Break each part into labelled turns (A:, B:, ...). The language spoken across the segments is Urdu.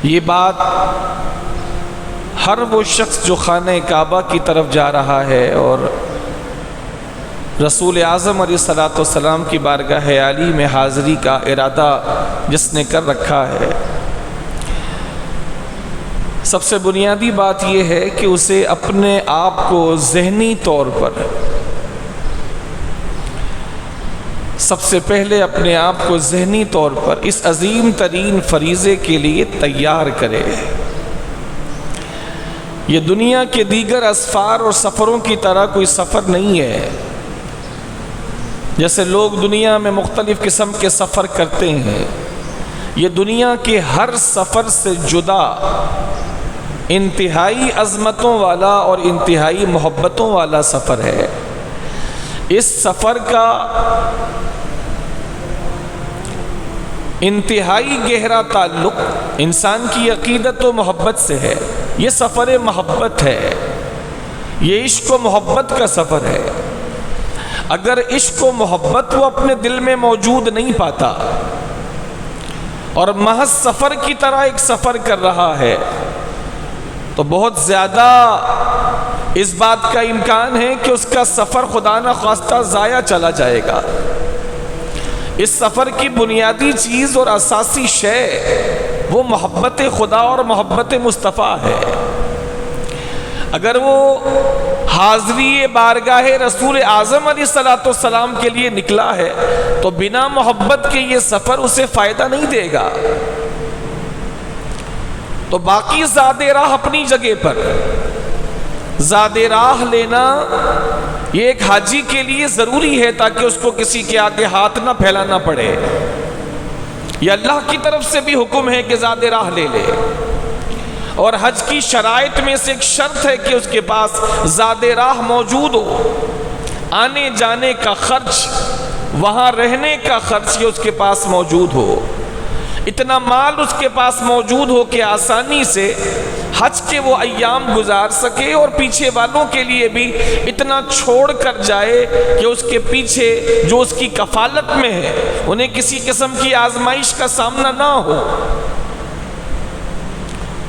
A: یہ بات ہر وہ شخص جو خانہ کعبہ کی طرف جا رہا ہے اور رسول اعظم علیہ الصلوۃ والسلام کی بارگاہ عالی میں حاضری کا ارادہ جس نے کر رکھا ہے، سب سے بنیادی بات یہ ہے کہ اسے اپنے آپ کو ذہنی طور پر سب سے پہلے اپنے آپ کو ذہنی طور پر اس عظیم ترین فریضے کے لیے تیار کرے۔ یہ دنیا کے دیگر اسفار اور سفروں کی طرح کوئی سفر نہیں ہے، جیسے لوگ دنیا میں مختلف قسم کے سفر کرتے ہیں۔ یہ دنیا کے ہر سفر سے جدا انتہائی عظمتوں والا اور انتہائی محبتوں والا سفر ہے۔ اس سفر کا انتہائی گہرا تعلق انسان کی عقیدت و محبت سے ہے۔ یہ سفر محبت ہے، یہ عشق و محبت کا سفر ہے۔ اگر عشق و محبت وہ اپنے دل میں موجود نہیں پاتا اور محض سفر کی طرح ایک سفر کر رہا ہے تو بہت زیادہ اس بات کا امکان ہے کہ اس کا سفر خدا نہ خواستہ ضائع چلا جائے گا۔ اس سفر کی بنیادی چیز اور اساسی شے وہ محبت خدا اور محبت مصطفیٰ ہے۔ اگر وہ حاضری بارگاہ رسول اعظم علیہ الصلوۃ والسلام کے لیے نکلا ہے تو بنا محبت کے یہ سفر اسے فائدہ نہیں دے گا۔ تو باقی زاد راہ اپنی جگہ پر، زاد راہ لینا یہ ایک حاجی کے لیے ضروری ہے تاکہ اس کو کسی کے آگے ہاتھ نہ پھیلانا پڑے۔ یہ اللہ کی طرف سے بھی حکم ہے کہ زاد راہ لے لے، اور حج کی شرائط میں سے ایک شرط ہے کہ اس کے پاس زاد راہ موجود ہو، آنے جانے کا خرچ، وہاں رہنے کا خرچ یہ اس کے پاس موجود ہو، اتنا مال اس کے پاس موجود ہو کہ آسانی سے حج کے وہ ایام گزار سکے، اور پیچھے والوں کے لیے بھی اتنا چھوڑ کر جائے کہ اس کے پیچھے جو اس کی کفالت میں ہے انہیں کسی قسم کی آزمائش کا سامنا نہ ہو،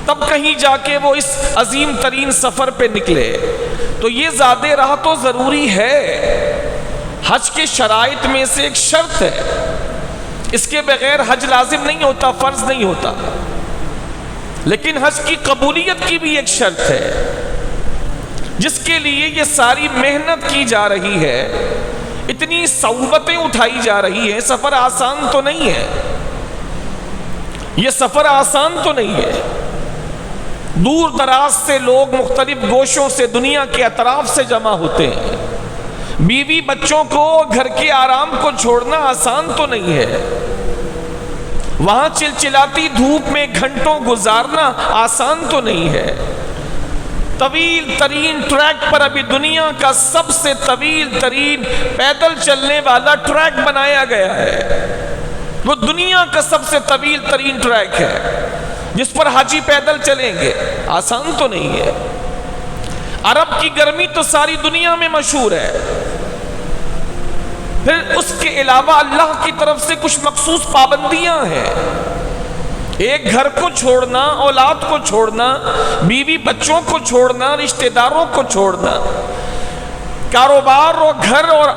A: تب کہیں جا کے وہ اس عظیم ترین سفر پہ نکلے۔ تو یہ زاد راہ تو ضروری ہے، حج کے شرائط میں سے ایک شرط ہے، اس کے بغیر حج لازم نہیں ہوتا، فرض نہیں ہوتا۔ لیکن حج کی قبولیت کی بھی ایک شرط ہے جس کے لیے یہ ساری محنت کی جا رہی ہے، اتنی صعوبتیں اٹھائی جا رہی ہیں۔ سفر آسان تو نہیں ہے، یہ سفر آسان تو نہیں ہے۔ دور دراز سے لوگ مختلف گوشوں سے، دنیا کے اطراف سے جمع ہوتے ہیں۔ بیوی بچوں کو، گھر کے آرام کو چھوڑنا آسان تو نہیں ہے، وہاں چلچلاتی دھوپ میں گھنٹوں گزارنا آسان تو نہیں ہے۔ طویل ترین ٹریک پر، ابھی دنیا کا سب سے طویل ترین پیدل چلنے والا ٹریک بنایا گیا ہے، وہ دنیا کا سب سے طویل ترین ٹریک ہے جس پر حاجی پیدل چلیں گے، آسان تو نہیں ہے۔ عرب کی گرمی تو ساری دنیا میں مشہور ہے، پھر اس کے علاوہ اللہ کی طرف سے کچھ مخصوص پابندیاں ہیں۔ ایک گھر کو چھوڑنا، اولاد کو چھوڑنا، بیوی بچوں کو چھوڑنا، رشتہ داروں کو چھوڑنا، کاروبار اور گھر اور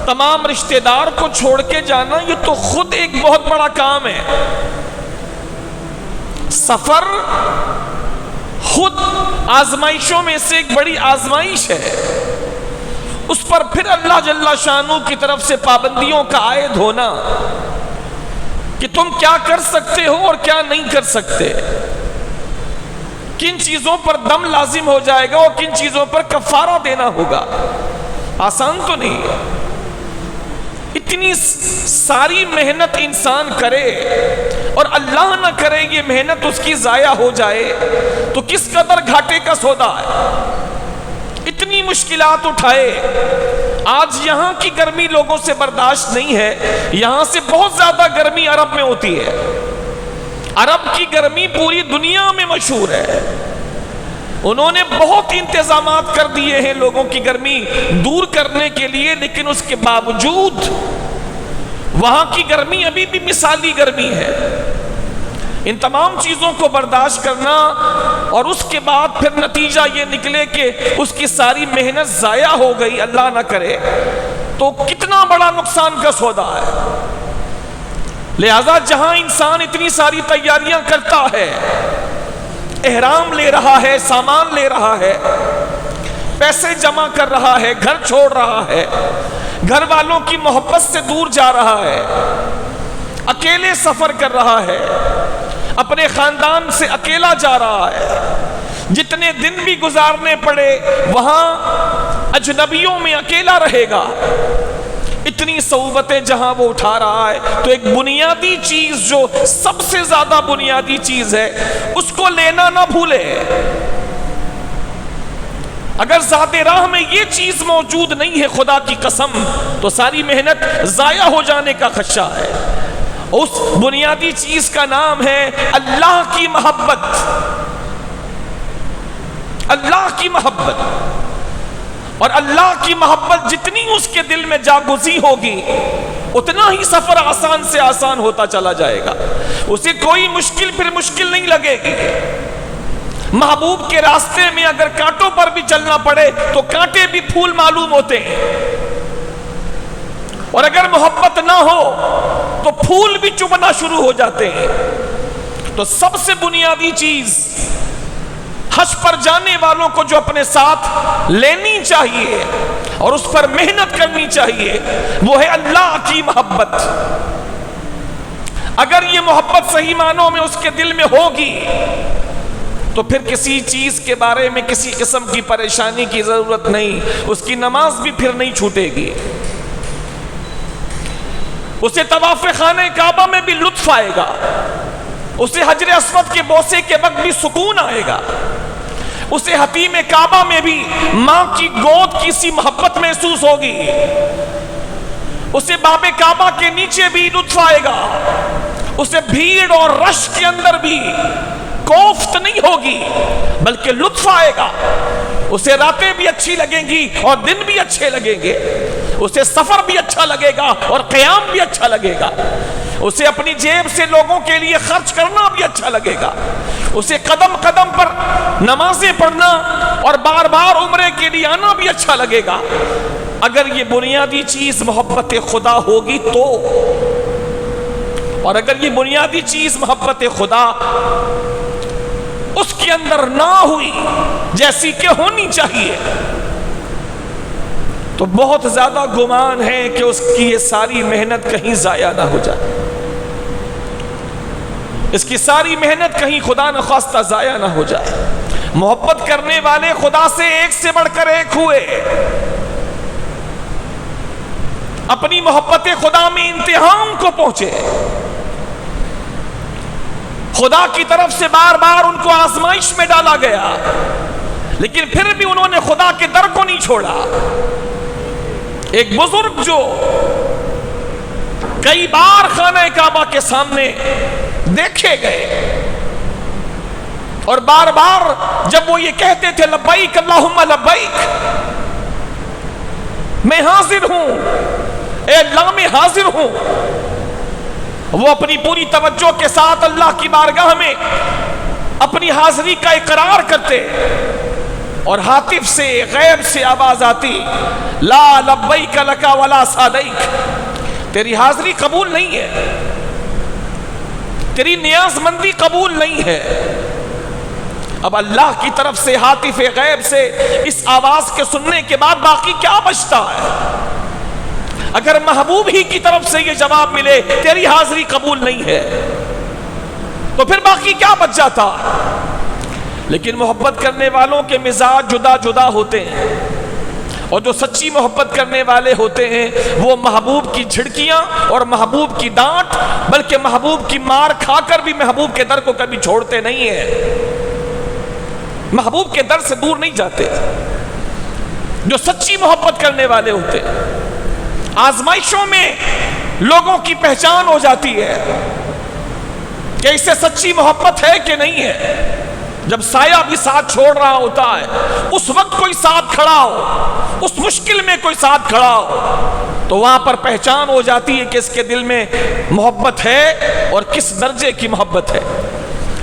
A: تمام رشتہ دار کو چھوڑ کے جانا، یہ تو خود ایک بہت بڑا کام ہے۔ سفر خود آزمائشوں میں سے ایک بڑی آزمائش ہے، اس پر پھر اللہ جل شانہ کی طرف سے پابندیوں کا عائد ہونا کہ تم کیا کر سکتے ہو اور کیا نہیں کر سکتے، کن چیزوں پر دم لازم ہو جائے گا اور کن چیزوں پر کفارہ دینا ہوگا، آسان تو نہیں ہے۔ اتنی ساری محنت انسان کرے اور اللہ نہ کرے یہ محنت اس کی ضائع ہو جائے تو کس قدر گھاٹے کا سودا ہے۔ اتنی مشکلات اٹھائے، آج یہاں کی گرمی لوگوں سے برداشت نہیں ہے، یہاں سے بہت زیادہ گرمی عرب میں ہوتی ہے۔ عرب کی گرمی پوری دنیا میں مشہور ہے، انہوں نے بہت انتظامات کر دیے ہیں لوگوں کی گرمی دور کرنے کے لیے، لیکن اس کے باوجود وہاں کی گرمی ابھی بھی مثالی گرمی ہے۔ ان تمام چیزوں کو برداشت کرنا اور اس کے بعد پھر نتیجہ یہ نکلے کہ اس کی ساری محنت ضائع ہو گئی، اللہ نہ کرے، تو کتنا بڑا نقصان کا سودا ہے۔ لہذا جہاں انسان اتنی ساری تیاریاں کرتا ہے، احرام لے رہا ہے، سامان لے رہا ہے، پیسے جمع کر رہا ہے، گھر چھوڑ رہا ہے، گھر والوں کی محبت سے دور جا رہا ہے، اکیلے سفر کر رہا ہے، اپنے خاندان سے اکیلا جا رہا ہے، جتنے دن بھی گزارنے پڑے وہاں اجنبیوں میں اکیلا رہے گا، اتنی صعوبتیں جہاں وہ اٹھا رہا ہے، تو ایک بنیادی چیز جو سب سے زیادہ بنیادی چیز ہے اس کو لینا نہ بھولے۔ اگر ذات راہ میں یہ چیز موجود نہیں ہے خدا کی قسم تو ساری محنت ضائع ہو جانے کا خدشہ ہے۔ اس بنیادی چیز کا نام ہے اللہ کی محبت، اللہ کی محبت، اور اللہ کی محبت جتنی اس کے دل میں جاگزی ہوگی اتنا ہی سفر آسان سے آسان ہوتا چلا جائے گا، اسے کوئی مشکل پھر مشکل نہیں لگے گی۔ محبوب کے راستے میں اگر کانٹوں پر بھی چلنا پڑے تو کانٹے بھی پھول معلوم ہوتے ہیں، اور اگر محبت نہ ہو تو پھول بھی چبھنا شروع ہو جاتے ہیں۔ تو سب سے بنیادی چیز حج پر جانے والوں کو جو اپنے ساتھ لینی چاہیے اور اس پر محنت کرنی چاہیے وہ ہے اللہ کی محبت۔ اگر یہ محبت صحیح معنوں میں اس کے دل میں ہوگی تو پھر کسی چیز کے بارے میں کسی قسم کی پریشانی کی ضرورت نہیں، اس کی نماز بھی پھر نہیں چھوٹے گی، اسے طواف خانہ کعبہ میں بھی لطف آئے گا، اسے حجر اسود کے بوسے کے وقت بھی سکون آئے گا، اسے حتیم کعبہ میں بھی ماں کی گود کی سی محبت محسوس ہوگی، اسے باب کعبہ کے نیچے بھی لطف آئے گا، اسے بھیڑ اور رش کے اندر بھی کوفت نہیں ہوگی بلکہ لطف آئے گا، اسے راتیں بھی اچھی لگیں گی اور دن بھی اچھے لگیں گے، اسے سفر بھی اچھا لگے گا اور قیام بھی اچھا لگے گا، اسے اپنی جیب سے لوگوں کے لیے خرچ کرنا بھی اچھا لگے گا، اسے قدم قدم پر نمازیں پڑھنا اور بار بار عمرے کے لیے آنا بھی اچھا لگے گا۔ اگر یہ بنیادی چیز محبت خدا ہوگی تو، اور اگر یہ بنیادی چیز محبت خدا اس کے اندر نہ ہوئی جیسی کہ ہونی چاہیے تو بہت زیادہ گمان ہے کہ اس کی یہ ساری محنت کہیں ضائع نہ ہو جائے، اس کی ساری محنت کہیں خدا نخواستہ ضائع نہ ہو جائے۔ محبت کرنے والے خدا سے ایک سے بڑھ کر ایک ہوئے، اپنی محبت خدا میں انتہام کو پہنچے، خدا کی طرف سے بار بار ان کو آزمائش میں ڈالا گیا لیکن پھر بھی انہوں نے خدا کے در کو نہیں چھوڑا۔ ایک بزرگ جو کئی بار خانہ کعبہ کے سامنے دیکھے گئے اور بار بار جب وہ یہ کہتے تھے لبیک اللہم لبیک، میں حاضر ہوں اے اللہ، میں حاضر ہوں، وہ اپنی پوری توجہ کے ساتھ اللہ کی بارگاہ میں اپنی حاضری کا اقرار کرتے اور ہاتف سے غیب سے آواز آتی لا لبیک لک ولا سعدیک، تیری حاضری قبول نہیں ہے، تیری نیاز مندی قبول نہیں ہے۔ اب اللہ کی طرف سے ہاتف غیب سے اس آواز کے سننے کے بعد باقی کیا بچتا ہے؟ اگر محبوب ہی کی طرف سے یہ جواب ملے تیری حاضری قبول نہیں ہے تو پھر باقی کیا بچ جاتا؟ لیکن محبت کرنے والوں کے مزاج جدا جدا ہوتے ہیں، اور جو سچی محبت کرنے والے ہوتے ہیں وہ محبوب کی جھڑکیاں اور محبوب کی ڈانٹ بلکہ محبوب کی مار کھا کر بھی محبوب کے در کو کبھی چھوڑتے نہیں ہیں، محبوب کے در سے دور نہیں جاتے۔ جو سچی محبت کرنے والے ہوتے ہیں آزمائشوں میں لوگوں کی پہچان ہو جاتی ہے کہ اسے سچی محبت ہے کہ نہیں ہے۔ جب سایہ بھی ساتھ چھوڑ رہا ہوتا ہے، اس وقت کوئی ساتھ کھڑا ہو، اس مشکل میں کوئی ساتھ کھڑا ہو، تو وہاں پر پہچان ہو جاتی ہے کہ اس کے دل میں محبت ہے اور کس درجے کی محبت ہے۔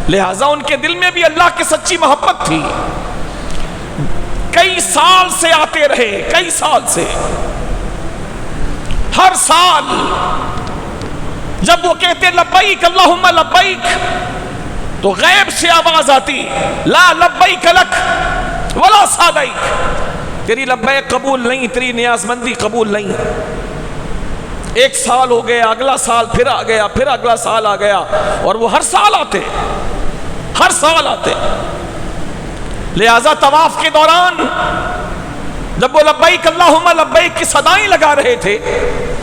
A: لہٰذا ان کے دل میں بھی اللہ کی سچی محبت تھی۔ کئی سال سے آتے رہے، کئی سال سے، ہر سال جب وہ کہتے لبیک اللہم لبیک تو غیب سے آواز آتی لا لبیک لک ولا سعدیک، تیری لبیک قبول نہیں، تیری نیاز مندی قبول نہیں۔ ایک سال ہو گیا، اگلا سال پھر آ گیا، پھر اگلا سال آ گیا، اور وہ ہر سال آتے، ہر سال آتے۔ لہذا طواف کے دوران جب وہ لبیک اللہم لبیک کی صدائیں لگا رہے تھے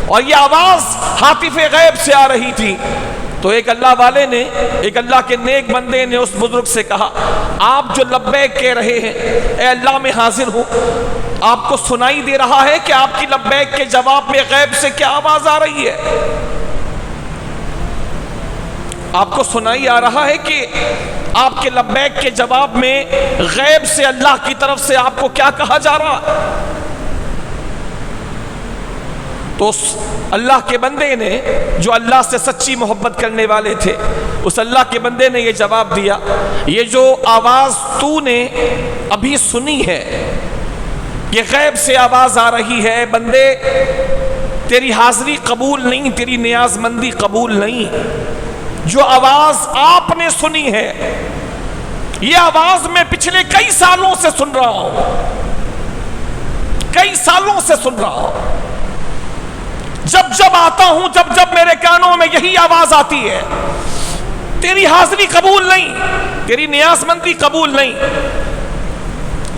A: اور یہ آواز ہاتف غیب سے آ رہی تھی، تو ایک اللہ والے نے، ایک اللہ کے نیک بندے نے اس بزرگ سے کہا آپ جو لبیک کہہ رہے ہیں، اے اللہ میں حاضر ہوں، آپ کو سنائی دے رہا ہے کہ آپ کی لبیک کے جواب میں غیب سے کیا آواز آ رہی ہے؟ آپ کو سنائی آ رہا ہے کہ آپ کے لبیک کے جواب میں غیب سے اللہ کی طرف سے آپ کو کیا کہا جا رہا؟ تو اس اللہ کے بندے نے، جو اللہ سے سچی محبت کرنے والے تھے، اس اللہ کے بندے نے یہ جواب دیا، یہ جو آواز تو نے ابھی سنی ہے، یہ غیب سے آواز آ رہی ہے، بندے تیری حاضری قبول نہیں، تیری نیاز مندی قبول نہیں۔ جو آواز آپ نے سنی ہے، یہ آواز میں پچھلے کئی سالوں سے سن رہا ہوں، کئی سالوں سے سن رہا ہوں۔ جب جب آتا ہوں، جب جب میرے کانوں میں یہی آواز آتی ہے، تیری حاضری قبول نہیں، تیری نیاز مندی قبول نہیں۔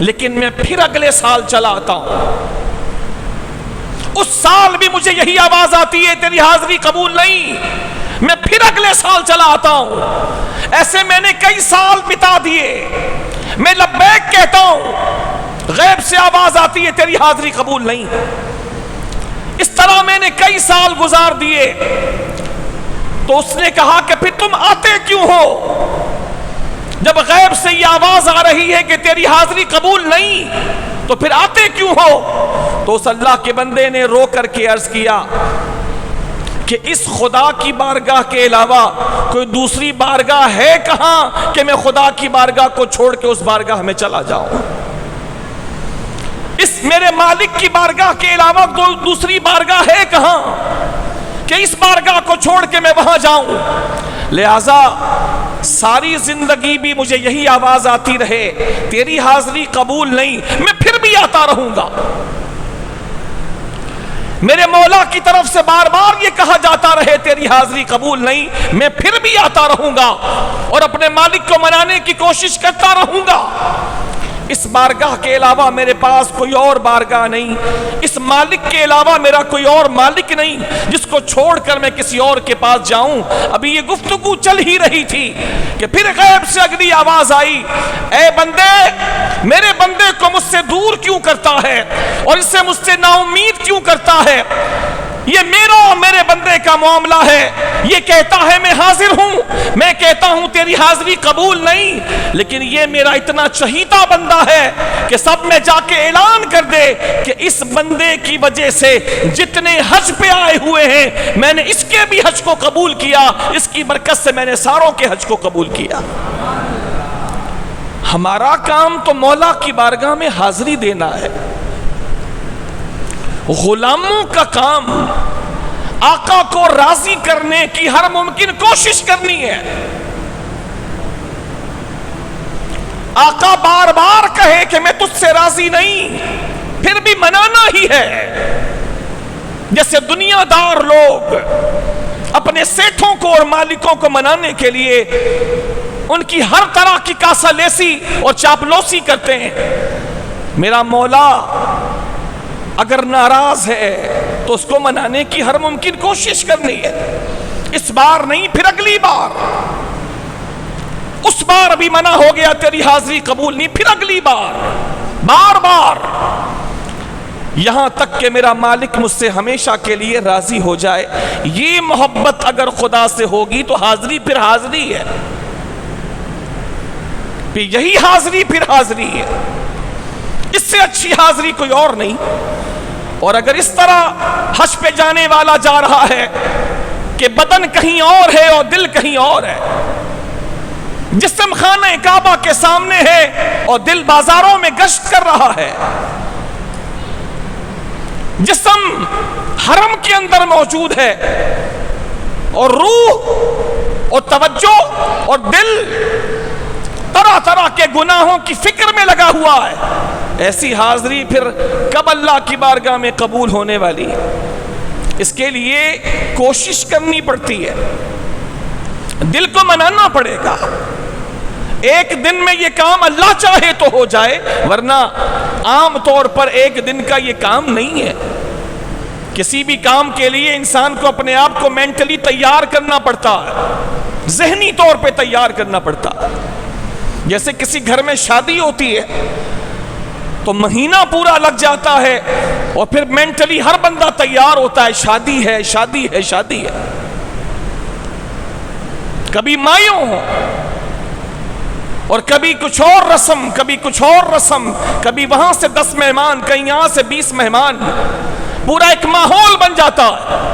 A: لیکن میں پھر اگلے سال چلا آتا ہوں، اس سال بھی مجھے یہی آواز آتی ہے، تیری حاضری قبول نہیں، میں پھر اگلے سال چلا آتا ہوں۔ ایسے میں نے کئی سال بتا دیے، میں لبیک کہتا ہوں، غیب سے آواز آتی ہے تیری حاضری قبول نہیں۔ اس طرح میں نے کئی سال گزار دیے۔ تو اس نے کہا کہ پھر تم آتے کیوں ہو؟ جب غیب سے یہ آواز آ رہی ہے کہ تیری حاضری قبول نہیں، تو پھر آتے کیوں ہو؟ تو اس اللہ کے بندے نے رو کر کے عرض کیا کہ اس خدا کی بارگاہ کے علاوہ کوئی دوسری بارگاہ ہے کہاں کہ میں خدا کی بارگاہ کو چھوڑ کے اس بارگاہ میں چلا جاؤں؟ اس میرے مالک کی بارگاہ کے علاوہ کوئی دوسری بارگاہ ہے کہاں کہ اس بارگاہ کو چھوڑ کے میں وہاں جاؤں؟ لہذا ساری زندگی بھی مجھے یہی آواز آتی رہے، تیری حاضری قبول نہیں، میں پھر بھی آتا رہوں گا۔ میرے مولا کی طرف سے بار بار یہ کہا جاتا رہے تیری حاضری قبول نہیں، میں پھر بھی آتا رہوں گا اور اپنے مالک کو منانے کی کوشش کرتا رہوں گا۔ اس بارگاہ کے علاوہ میرے پاس کوئی اور بارگاہ نہیں، اس مالک کے علاوہ میرا کوئی اور مالک نہیں جس کو چھوڑ کر میں کسی اور کے پاس جاؤں۔ ابھی یہ گفتگو چل ہی رہی تھی کہ پھر غیب سے اگلی آواز آئی، اے بندے، میرے بندے کو مجھ سے دور کیوں کرتا ہے اور اس سے مجھ سے نا امید کیوں کرتا ہے؟ یہ میرا اور میرے بندے کا معاملہ ہے۔ یہ کہتا ہے میں حاضر ہوں، میں کہتا ہوں تیری حاضری قبول نہیں، لیکن یہ میرا اتنا چہیتا بندہ ہے کہ سب میں جا کے اعلان کر دے کہ اس بندے کی وجہ سے جتنے حج پہ آئے ہوئے ہیں، میں نے اس کے بھی حج کو قبول کیا، اس کی برکت سے میں نے ساروں کے حج کو قبول کیا۔ ہمارا کام تو مولا کی بارگاہ میں حاضری دینا ہے، غلاموں کا کام آقا کو راضی کرنے کی ہر ممکن کوشش کرنی ہے۔ آقا بار بار کہے کہ میں تجھ سے راضی نہیں، پھر بھی منانا ہی ہے۔ جیسے دنیا دار لوگ اپنے سیٹھوں کو اور مالکوں کو منانے کے لیے ان کی ہر طرح کی کاسا لیسی اور چاپلوسی کرتے ہیں، میرا مولا اگر ناراض ہے تو اس کو منانے کی ہر ممکن کوشش کرنی ہے۔ اس بار نہیں، پھر اگلی بار۔ اس بار ابھی منع ہو گیا تیری حاضری قبول نہیں، پھر اگلی بار، بار بار، یہاں تک کہ میرا مالک مجھ سے ہمیشہ کے لیے راضی ہو جائے۔ یہ محبت اگر خدا سے ہوگی تو حاضری پھر حاضری ہے، کہ یہی حاضری پھر حاضری ہے، اس سے اچھی حاضری کوئی اور نہیں۔ اور اگر اس طرح حج پہ جانے والا جا رہا ہے کہ بدن کہیں اور ہے اور دل کہیں اور ہے، جسم خانہ کعبہ کے سامنے ہے اور دل بازاروں میں گشت کر رہا ہے، جسم حرم کے اندر موجود ہے اور روح اور توجہ اور دل طرح طرح کے گناہوں کی فکر میں لگا ہوا ہے، ایسی حاضری پھر کب اللہ کی بارگاہ میں قبول ہونے والی ہے؟ اس کے لیے کوشش کرنی پڑتی ہے، دل کو منانا پڑے گا۔ ایک دن میں یہ کام اللہ چاہے تو ہو جائے، ورنہ عام طور پر ایک دن کا یہ کام نہیں ہے۔ کسی بھی کام کے لیے انسان کو اپنے آپ کو مینٹلی تیار کرنا پڑتا ہے، ذہنی طور پہ تیار کرنا پڑتا ہے۔ جیسے کسی گھر میں شادی ہوتی ہے تو مہینہ پورا لگ جاتا ہے اور پھر مینٹلی ہر بندہ تیار ہوتا ہے، شادی ہے شادی ہے شادی ہے۔ کبھی مایوں ہو اور کبھی کچھ اور رسم، کبھی کچھ اور رسم، کبھی وہاں سے 10 مہمان، کہیں یہاں سے 20 مہمان، پورا ایک ماحول بن جاتا ہے۔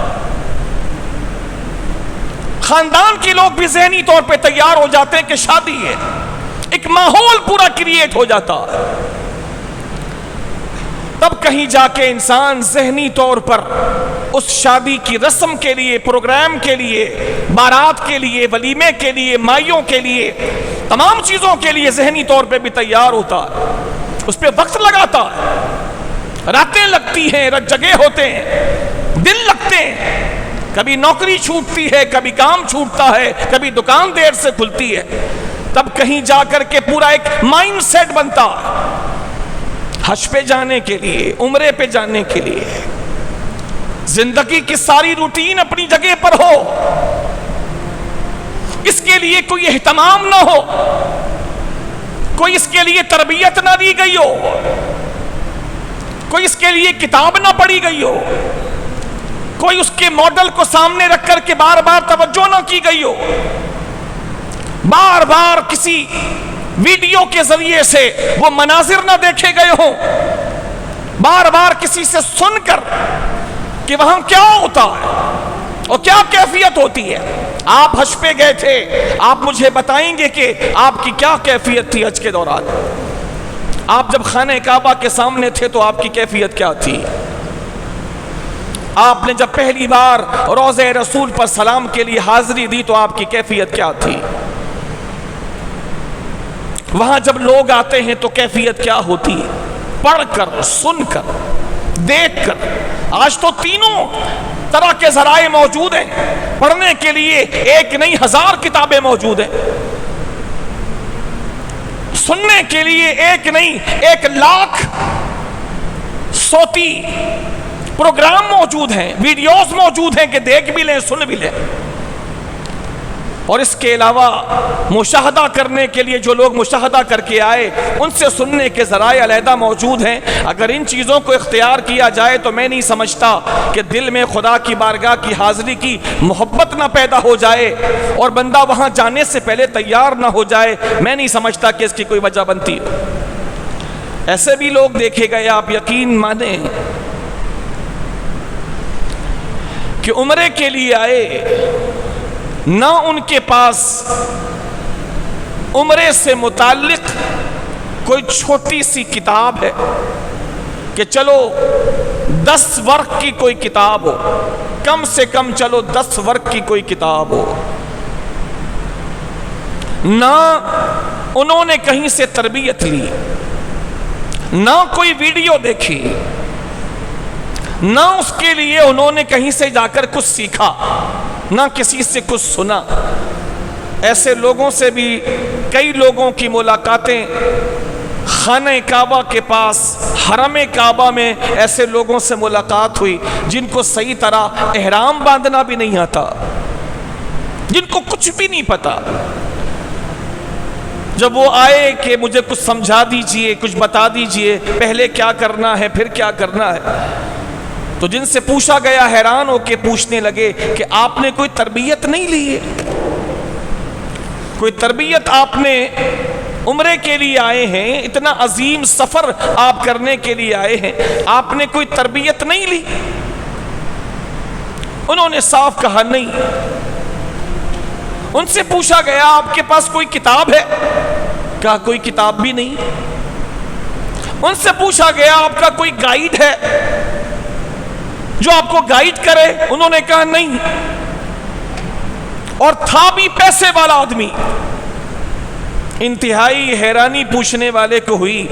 A: خاندان کے لوگ بھی ذہنی طور پہ تیار ہو جاتے ہیں کہ شادی ہے، ایک ماحول پورا کریٹ ہو جاتا ہے۔ تب کہیں جا کے انسان ذہنی طور پر اس شادی کی رسم کے لیے، پروگرام کے لیے، بارات کے لیے، ولیمے کے لیے، مائیوں کے لیے، تمام چیزوں کے لیے ذہنی طور پہ بھی تیار ہوتا ہے، اس پہ وقت لگاتا ہے، راتیں لگتی ہیں، جگہ ہوتے ہیں، دن لگتے ہیں، کبھی نوکری چھوٹتی ہے، کبھی کام چھوٹتا ہے، کبھی دکان دیر سے کھلتی ہے، تب کہیں جا کر کے پورا ایک مائنڈ سیٹ بنتا ہے حج پہ جانے کے لیے، عمرے پہ جانے کے لیے۔ زندگی کی ساری روٹین اپنی جگہ پر ہو، اس کے لیے کوئی اہتمام نہ ہو، کوئی اس کے لیے تربیت نہ دی گئی ہو، کوئی اس کے لیے کتاب نہ پڑھی گئی ہو، کوئی اس کے ماڈل کو سامنے رکھ کر کے بار بار توجہ نہ کی گئی ہو، بار بار کسی ویڈیو کے ذریعے سے وہ مناظر نہ دیکھے گئے ہوں، بار بار کسی سے سن کر کہ وہاں کیا ہوتا ہے اور کیا کیفیت ہوتی ہے۔ آپ حج پہ گئے تھے، آپ مجھے بتائیں گے کہ آپ کی کیا کیفیت تھی حج کے دوران؟ آپ جب خانہ کعبہ کے سامنے تھے تو آپ کی کیفیت کیا تھی؟ آپ نے جب پہلی بار روضہ رسول پر سلام کے لیے حاضری دی تو آپ کی کیفیت کیا تھی؟ وہاں جب لوگ آتے ہیں تو کیفیت کیا ہوتی ہے؟ پڑھ کر، سن کر، دیکھ کر۔ آج تو تینوں طرح کے ذرائع موجود ہیں، پڑھنے کے لیے ایک نہیں 1000 کتابیں موجود ہیں، سننے کے لیے ایک نہیں 1,00,000 صوتی پروگرام موجود ہیں، ویڈیوز موجود ہیں کہ دیکھ بھی لیں، سن بھی لیں۔ اور اس کے علاوہ مشاہدہ کرنے کے لیے جو لوگ مشاہدہ کر کے آئے ان سے سننے کے ذرائع علیحدہ موجود ہیں۔ اگر ان چیزوں کو اختیار کیا جائے تو میں نہیں سمجھتا کہ دل میں خدا کی بارگاہ کی حاضری کی محبت نہ پیدا ہو جائے اور بندہ وہاں جانے سے پہلے تیار نہ ہو جائے، میں نہیں سمجھتا کہ اس کی کوئی وجہ بنتی ہے۔ ایسے بھی لوگ دیکھے گئے، آپ یقین مانیں، کہ عمرے کے لیے آئے، نہ ان کے پاس عمرے سے متعلق کوئی چھوٹی سی کتاب ہے کہ چلو 10 ورق کی کوئی کتاب ہو، کم سے کم چلو 10 ورق کی کوئی کتاب ہو، نہ انہوں نے کہیں سے تربیت لی، نہ کوئی ویڈیو دیکھی، نہ اس کے لیے انہوں نے کہیں سے جا کر کچھ سیکھا، نہ کسی سے کچھ سنا۔ ایسے لوگوں سے بھی کئی لوگوں کی ملاقاتیں خانہ کعبہ کے پاس، حرم کعبہ میں ایسے لوگوں سے ملاقات ہوئی جن کو صحیح طرح احرام باندھنا بھی نہیں آتا، جن کو کچھ بھی نہیں پتا۔ جب وہ آئے کہ مجھے کچھ سمجھا دیجئے، کچھ بتا دیجئے، پہلے کیا کرنا ہے پھر کیا کرنا ہے، تو جن سے پوچھا گیا حیران ہو کے پوچھنے لگے کہ آپ نے کوئی تربیت نہیں لی ہے؟ کوئی تربیت آپ نے عمرے کے لیے آئے ہیں، اتنا عظیم سفر آپ کرنے کے لیے آئے ہیں، آپ نے کوئی تربیت نہیں لی؟ انہوں نے صاف کہا نہیں۔ ان سے پوچھا گیا آپ کے پاس کوئی کتاب ہے؟ کہا کوئی کتاب بھی نہیں۔ ان سے پوچھا گیا آپ کا کوئی گائیڈ ہے جو آپ کو گائیڈ کرے؟ انہوں نے کہا نہیں۔ اور تھا بھی پیسے والا آدمی۔ انتہائی حیرانی پوچھنے والے کو ہوئی،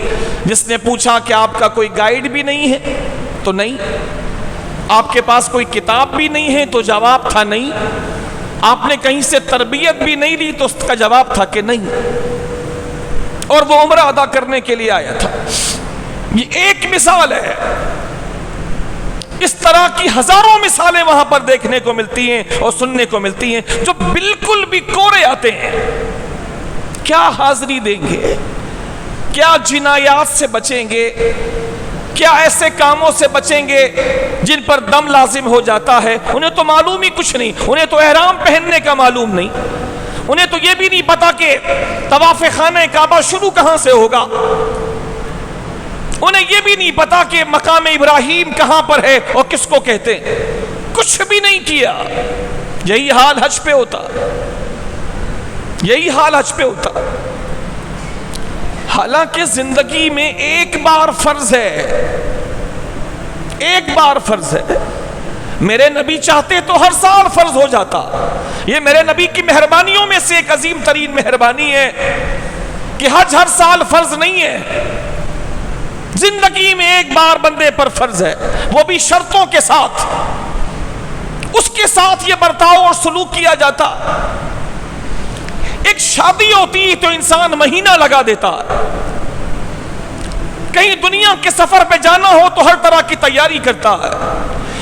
A: جس نے پوچھا کہ آپ کا کوئی گائیڈ بھی نہیں ہے؟ تو نہیں۔ آپ کے پاس کوئی کتاب بھی نہیں ہے؟ تو جواب تھا نہیں۔ آپ نے کہیں سے تربیت بھی نہیں لی؟ تو اس کا جواب تھا کہ نہیں۔ اور وہ عمرہ ادا کرنے کے لیے آیا تھا۔ یہ ایک مثال ہے، اس طرح کی ہزاروں مثالیں وہاں پر دیکھنے کو ملتی ہیں اور سننے کو ملتی ہیں، جو بالکل بھی کورے آتے ہیں۔ کیا حاضری دیں گے؟ کیا جنایات سے بچیں گے؟ کیا ایسے کاموں سے بچیں گے جن پر دم لازم ہو جاتا ہے؟ انہیں تو معلوم ہی کچھ نہیں۔ انہیں تو احرام پہننے کا معلوم نہیں، انہیں تو یہ بھی نہیں پتا کہ طواف خانہ کعبہ شروع کہاں سے ہوگا، انہیں یہ بھی نہیں پتا کہ مقام ابراہیم کہاں پر ہے اور کس کو کہتے ہیں۔ کچھ بھی نہیں کیا۔ یہی حال حج پہ ہوتا، یہی حال حج پہ ہوتا۔ حالانکہ زندگی میں ایک بار فرض ہے، ایک بار فرض ہے۔ میرے نبی چاہتے تو ہر سال فرض ہو جاتا۔ یہ میرے نبی کی مہربانیوں میں سے ایک عظیم ترین مہربانی ہے کہ حج ہر سال فرض نہیں ہے، زندگی میں ایک بار بندے پر فرض ہے، وہ بھی شرطوں کے ساتھ۔ اس کے ساتھ یہ برتاؤ اور سلوک کیا جاتا۔ ایک شادی ہوتی تو انسان مہینہ لگا دیتا، کہیں دنیا کے سفر پہ جانا ہو تو ہر طرح کی تیاری کرتا ہے،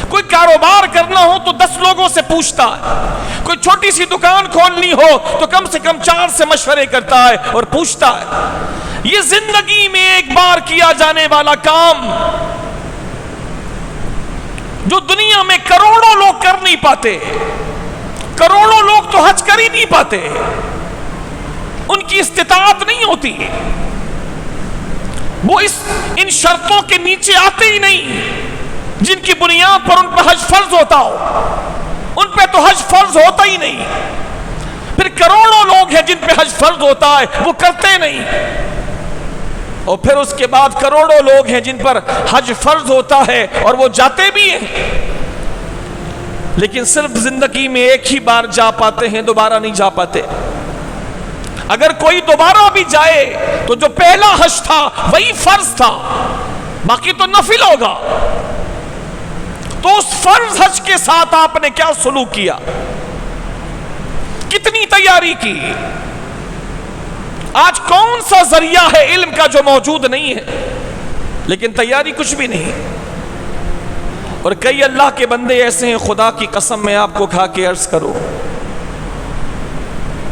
A: کوئی کاروبار کرنا ہو تو 10 لوگوں سے پوچھتا ہے، کوئی چھوٹی سی دکان کھولنی ہو تو کم سے کم 4 سے مشورے کرتا ہے اور پوچھتا ہے۔ یہ زندگی میں ایک بار کیا جانے والا کام جو دنیا میں کروڑوں لوگ کر نہیں پاتے، کروڑوں لوگ تو حج کر ہی نہیں پاتے، ان کی استطاعت نہیں ہوتی، وہ ان شرطوں کے نیچے آتے ہی نہیں جن کی بنیاد پر ان پہ حج فرض ہوتا ہو، ان پہ تو حج فرض ہوتا ہی نہیں۔ پھر کروڑوں لوگ ہیں جن پہ حج فرض ہوتا ہے، وہ کرتے نہیں، اور پھر اس کے بعد کروڑوں لوگ ہیں جن پر حج فرض ہوتا ہے اور وہ جاتے بھی ہیں، لیکن صرف زندگی میں ایک ہی بار جا پاتے ہیں، دوبارہ نہیں جا پاتے۔ اگر کوئی دوبارہ بھی جائے تو جو پہلا حج تھا وہی فرض تھا، باقی تو نفل ہوگا۔ تو اس فرض حج کے ساتھ آپ نے کیا سلوک کیا؟ کتنی تیاری کی؟ آج کون سا ذریعہ ہے علم کا جو موجود نہیں ہے، لیکن تیاری کچھ بھی نہیں۔ اور کئی اللہ کے بندے ایسے ہیں، خدا کی قسم میں آپ کو کھا کے عرض کرو،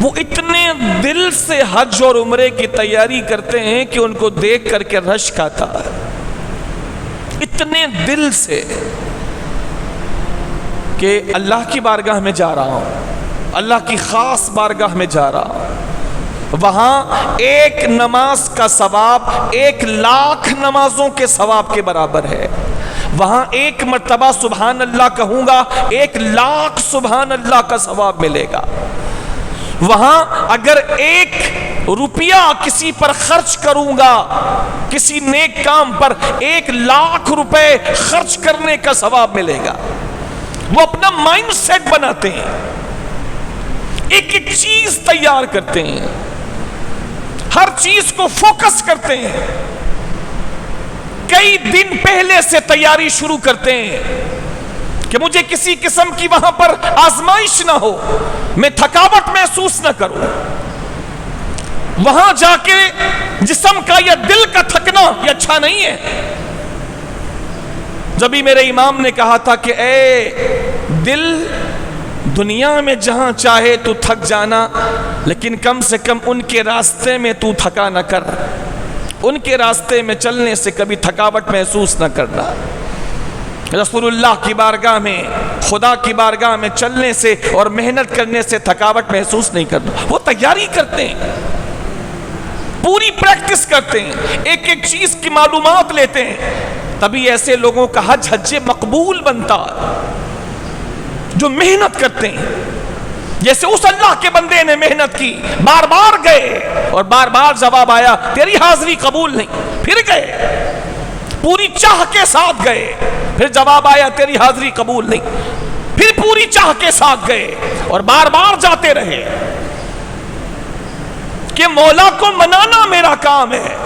A: وہ اتنے دل سے حج اور عمرے کی تیاری کرتے ہیں کہ ان کو دیکھ کر کے رشک آتا ہے، اتنے دل سے کہ اللہ کی بارگاہ میں جا رہا ہوں، اللہ کی خاص بارگاہ میں جا رہا ہوں، وہاں ایک نماز کا ثواب 1,00,000 نمازوں کے ثواب کے برابر ہے۔ وہاں ایک مرتبہ سبحان اللہ کہوں گا 1,00,000 سبحان اللہ کا ثواب ملے گا۔ وہاں اگر 1 روپیہ کسی پر خرچ کروں گا، کسی نیک کام پر 1,00,000 روپے خرچ کرنے کا ثواب ملے گا۔ وہ اپنا مائنڈ سیٹ بناتے ہیں، ایک ایک چیز تیار کرتے ہیں، ہر چیز کو فوکس کرتے ہیں، کئی دن پہلے سے تیاری شروع کرتے ہیں کہ مجھے کسی قسم کی وہاں پر آزمائش نہ ہو، میں تھکاوٹ محسوس نہ کروں۔ وہاں جا کے جسم کا یا دل کا تھکنا یہ اچھا نہیں ہے۔ جبھی میرے امام نے کہا تھا کہ اے دل، دنیا میں جہاں چاہے تو تھک جانا، لیکن کم سے کم ان کے راستے میں تو تھکا نہ کر، ان کے راستے میں چلنے سے کبھی تھکاوٹ محسوس نہ کرنا۔ رسول اللہ کی بارگاہ میں، خدا کی بارگاہ میں چلنے سے اور محنت کرنے سے تھکاوٹ محسوس نہیں کرنا۔ وہ تیاری کرتے ہیں، پوری پریکٹس کرتے ہیں، ایک ایک چیز کی معلومات لیتے ہیں، تبھی ایسے لوگوں کا حج مقبول بنتا ہے جو محنت کرتے ہیں۔ جیسے اس اللہ کے بندے نے محنت کی، بار بار گئے اور بار بار جواب آیا تیری حاضری قبول نہیں، پھر گئے، پوری چاہ کے ساتھ گئے، پھر جواب آیا تیری حاضری قبول نہیں، پھر پوری چاہ کے ساتھ گئے اور بار بار جاتے رہے کہ مولا کو منانا میرا کام ہے،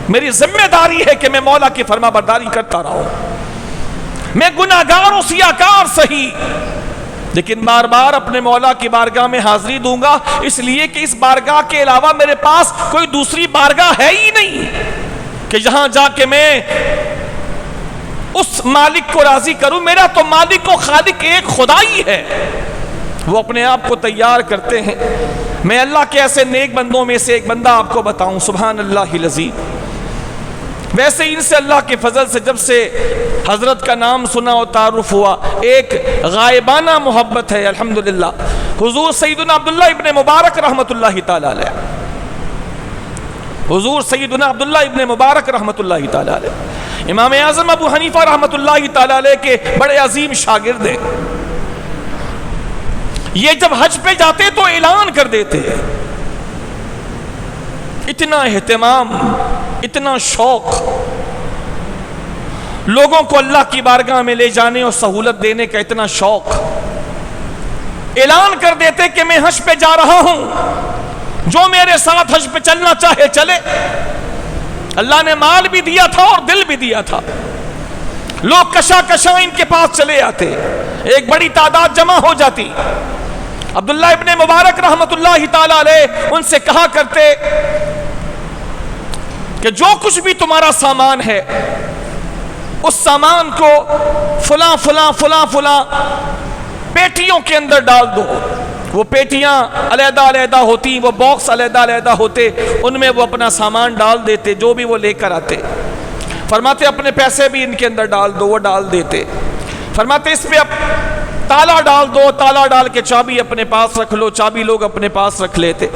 A: میری ذمہ داری ہے کہ میں مولا کی فرما برداری کرتا رہوں، میں گناہگار و سیاکار سہی، لیکن بار بار اپنے مولا کی بارگاہ میں حاضری دوں گا، اس لیے کہ اس بارگاہ کے علاوہ میرے پاس کوئی دوسری بارگاہ ہے ہی نہیں کہ جہاں جا کے میں اس مالک کو راضی کروں۔ میرا تو مالک و خالق ایک خدا ہی ہے۔ وہ اپنے آپ کو تیار کرتے ہیں۔ میں اللہ کے ایسے نیک بندوں میں سے ایک بندہ آپ کو بتاؤں، سبحان اللہ العظیم۔ ویسے ان سے اللہ کے فضل سے جب سے حضرت کا نام سنا اور تعارف ہوا، ایک غائبانہ محبت ہے الحمدللہ۔ حضور سیدنا عبداللہ ابن مبارک رحمت اللہ تعالی علیہ، حضور سیدنا عبداللہ ابن مبارک رحمت اللہ تعالی علیہ امام اعظم ابو حنیفہ رحمت اللہ تعالی علیہ کے بڑے عظیم شاگرد ہیں۔ یہ جب حج پہ جاتے تو اعلان کر دیتے ہیں، اتنا اہتمام، اتنا شوق، لوگوں کو اللہ کی بارگاہ میں لے جانے اور سہولت دینے کا اتنا شوق، اعلان کر دیتے کہ میں حج پہ جا رہا ہوں، جو میرے ساتھ حج پہ چلنا چاہے چلے۔ اللہ نے مال بھی دیا تھا اور دل بھی دیا تھا، لوگ کشا کشا ان کے پاس چلے آتے، ایک بڑی تعداد جمع ہو جاتی۔ عبداللہ ابن مبارک رحمت اللہ تعالی علیہ ان سے کہا کرتے کہ جو کچھ بھی تمہارا سامان ہے اس سامان کو فلاں فلاں فلاں فلاں پیٹیوں کے اندر ڈال دو۔ وہ پیٹیاں علیحدہ علیحدہ ہوتی، وہ باکس علیحدہ علیحدہ ہوتے، ان میں وہ اپنا سامان ڈال دیتے جو بھی وہ لے کر آتے۔ فرماتے اپنے پیسے بھی ان کے اندر ڈال دو، وہ ڈال دیتے۔ فرماتے اس پہ اب تالا ڈال دو، تالا ڈال کے چابی اپنے پاس رکھ لو، چابی لوگ اپنے پاس رکھ لیتے۔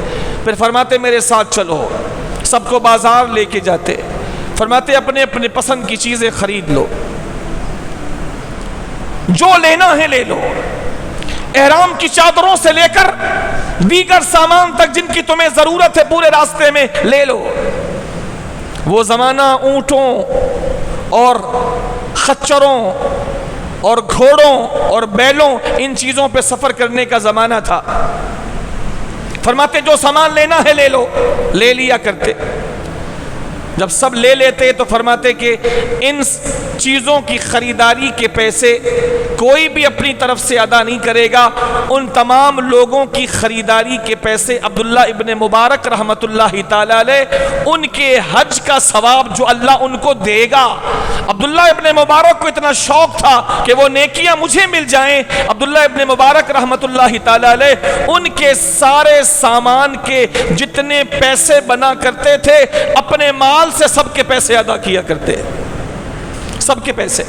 A: پھر فرماتے میرے ساتھ چلو، سب کو بازار لے کے جاتے۔ فرماتے اپنے اپنے پسند کی چیزیں خرید لو، جو لینا ہے لے لو، احرام کی چادروں سے لے کر دیگر سامان تک جن کی تمہیں ضرورت ہے پورے راستے میں لے لو۔ وہ زمانہ اونٹوں اور خچروں اور گھوڑوں اور بیلوں ان چیزوں پہ سفر کرنے کا زمانہ تھا۔ فرماتے جو سامان لینا ہے لے لو، لے لیا کرتے۔ جب سب لے لیتے تو فرماتے کہ ان چیزوں کی خریداری کے پیسے کوئی بھی اپنی طرف سے ادا نہیں کرے گا، ان تمام لوگوں کی خریداری کے پیسے عبداللہ ابن مبارک رحمت اللہ تعالی علیہ ان کے حج کا ثواب جو اللہ ان کو دے گا۔ عبداللہ ابن مبارک کو اتنا شوق تھا کہ وہ نیکیاں مجھے مل جائیں۔ عبداللہ ابن مبارک رحمت اللہ تعالی علیہ ان کے سارے سامان کے جتنے پیسے بنا کرتے تھے اپنے مال سے سب کے پیسے ادا کیا کرتے، سب کے پیسے۔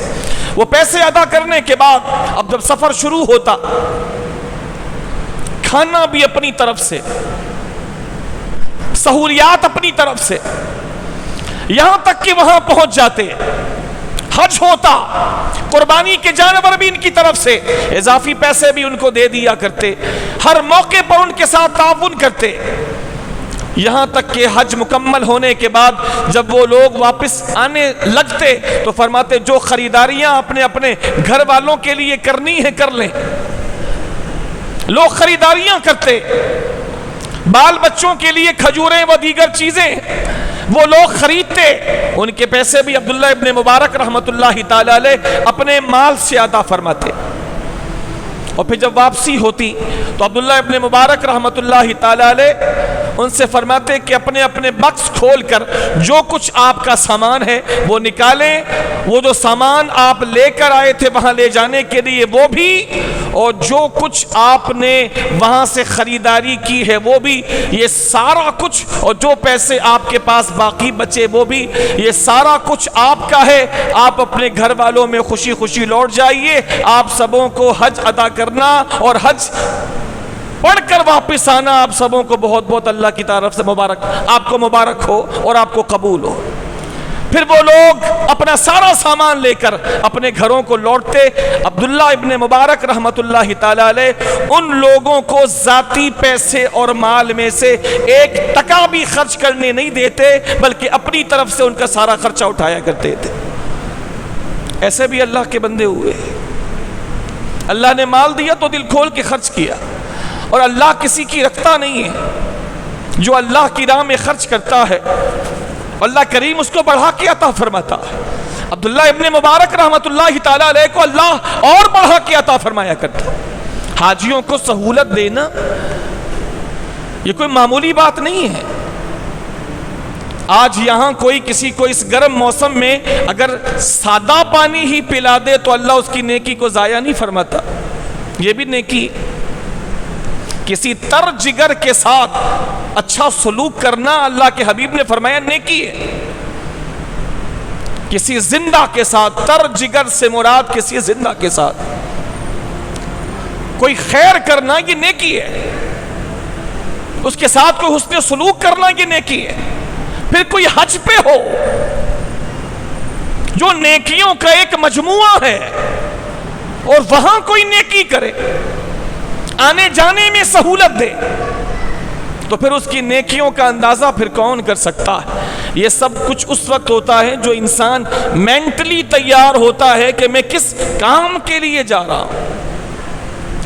A: وہ پیسے ادا کرنے کے بعد اب جب سفر شروع ہوتا، کھانا بھی اپنی طرف سے، سہولیات اپنی طرف سے، یہاں تک کہ وہاں پہنچ جاتے، حج ہوتا، قربانی کے جانور بھی ان کی طرف سے، اضافی پیسے بھی ان کو دے دیا کرتے، ہر موقع پر ان کے ساتھ تعاون کرتے۔ یہاں تک کہ حج مکمل ہونے کے بعد جب وہ لوگ واپس آنے لگتے تو فرماتے جو خریداریاں اپنے اپنے گھر والوں کے لیے کرنی ہیں کر لیں۔ لوگ خریداریاں کرتے، بال بچوں کے لیے کھجوریں و دیگر چیزیں وہ لوگ خریدتے، ان کے پیسے بھی عبداللہ ابن مبارک رحمت اللہ تعالی علیہ اپنے مال سے ادا فرماتے۔ اور پھر جب واپسی ہوتی تو عبداللہ ابن مبارک رحمت اللہ تعالی علیہ ان سے فرماتے کہ اپنے اپنے بکس کھول کر جو کچھ آپ کا سامان ہے وہ نکالیں، وہ جو سامان آپ لے کر آئے تھے وہاں لے جانے کے لیے وہ بھی، اور جو کچھ آپ نے وہاں سے خریداری کی ہے وہ بھی، یہ سارا کچھ، اور جو پیسے آپ کے پاس باقی بچے وہ بھی، یہ سارا کچھ آپ کا ہے۔ آپ اپنے گھر والوں میں خوشی خوشی لوٹ جائیے، آپ سبوں کو حج ادا کرنا اور حج پڑھ کر واپس آنا آپ سبوں کو بہت بہت اللہ کی طرف سے مبارک، آپ کو مبارک ہو اور آپ کو قبول ہو۔ پھر وہ لوگ اپنا سارا سامان لے کر اپنے گھروں کو لوٹتے۔ عبداللہ ابن مبارک رحمت اللہ تعالی علیہ ان لوگوں کو ذاتی پیسے اور مال میں سے ایک ٹکا بھی خرچ کرنے نہیں دیتے، بلکہ اپنی طرف سے ان کا سارا خرچہ اٹھایا کرتے تھے۔ ایسے بھی اللہ کے بندے ہوئے، اللہ نے مال دیا تو دل کھول کے خرچ کیا، اور اللہ کسی کی رکھتا نہیں ہے۔ جو اللہ کی راہ میں خرچ کرتا ہے اللہ کریم اس کو بڑھا کے عطا فرماتا ہے۔ عبداللہ ابن مبارک رحمت اللہ تعالی علیہ کو اللہ اور بڑھا کے عطا فرمایا کرتا۔ حاجیوں کو سہولت دینا یہ کوئی معمولی بات نہیں ہے۔ آج یہاں کوئی کسی کو اس گرم موسم میں اگر سادہ پانی ہی پلا دے تو اللہ اس کی نیکی کو ضائع نہیں فرماتا، یہ بھی نیکی۔ کسی تر جگر کے ساتھ اچھا سلوک کرنا اللہ کے حبیب نے فرمایا نیکی ہے۔ کسی زندہ کے ساتھ، تر جگر سے مراد کسی زندہ کے ساتھ کوئی خیر کرنا یہ نیکی ہے، اس کے ساتھ کوئی حسن سلوک کرنا یہ نیکی ہے۔ پھر کوئی حج پہ ہو جو نیکیوں کا ایک مجموعہ ہے اور وہاں کوئی نیکی کرے، آنے جانے میں سہولت دے، تو پھر اس کی نیکیوں کا اندازہ پھر کون کر سکتا ہے؟ یہ سب کچھ اس وقت ہوتا ہے جو انسان مینٹلی تیار ہوتا ہے کہ میں کس کام کے لیے جا رہا ہوں۔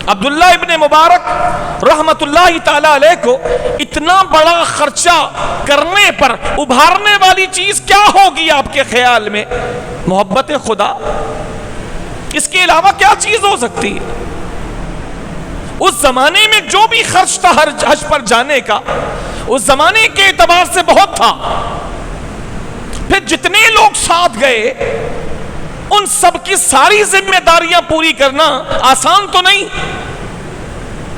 A: عبداللہ ابن مبارک رحمت اللہ تعالی علیہ کو اتنا بڑا خرچہ کرنے پر ابھارنے والی چیز کیا ہوگی آپ کے خیال میں؟ محبت خدا، اس کے علاوہ کیا چیز ہو سکتی ہے؟ اس زمانے میں جو بھی خرچ تھا حج پر جانے کا، اس زمانے کے اعتبار سے بہت تھا۔ پھر جتنے لوگ ساتھ گئے ان سب کی ساری ذمہ داریاں پوری کرنا آسان تو نہیں،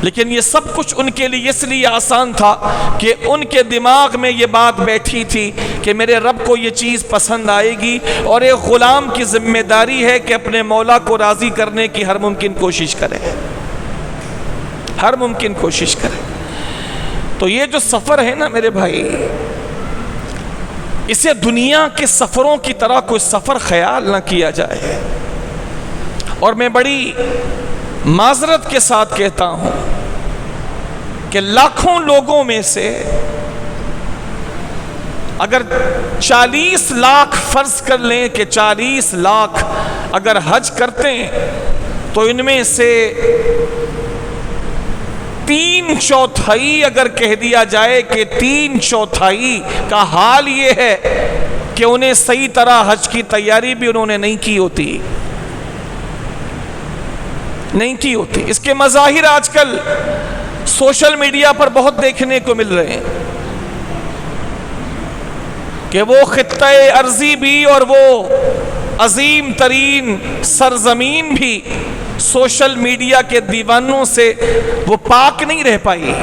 A: لیکن یہ سب کچھ ان کے لیے اس لیے آسان تھا کہ ان کے دماغ میں یہ بات بیٹھی تھی کہ میرے رب کو یہ چیز پسند آئے گی، اور ایک غلام کی ذمہ داری ہے کہ اپنے مولا کو راضی کرنے کی ہر ممکن کوشش کرے، ہر ممکن کوشش کرے۔ تو یہ جو سفر ہے نا میرے بھائی، اسے دنیا کے سفروں کی طرح کوئی سفر خیال نہ کیا جائے۔ اور میں بڑی معذرت کے ساتھ کہتا ہوں کہ لاکھوں لوگوں میں سے اگر 40 لاکھ فرض کر لیں کہ 40 لاکھ اگر حج کرتے ہیں تو ان میں سے 3/4 اگر کہہ دیا جائے کہ 3/4 کا حال یہ ہے کہ انہیں صحیح طرح حج کی تیاری بھی انہوں نے نہیں کی ہوتی۔ اس کے مظاہر آج کل سوشل میڈیا پر بہت دیکھنے کو مل رہے ہیں کہ وہ خطہ ارضی بھی اور وہ عظیم ترین سرزمین بھی سوشل میڈیا کے دیوانوں سے وہ پاک نہیں رہ پائی۔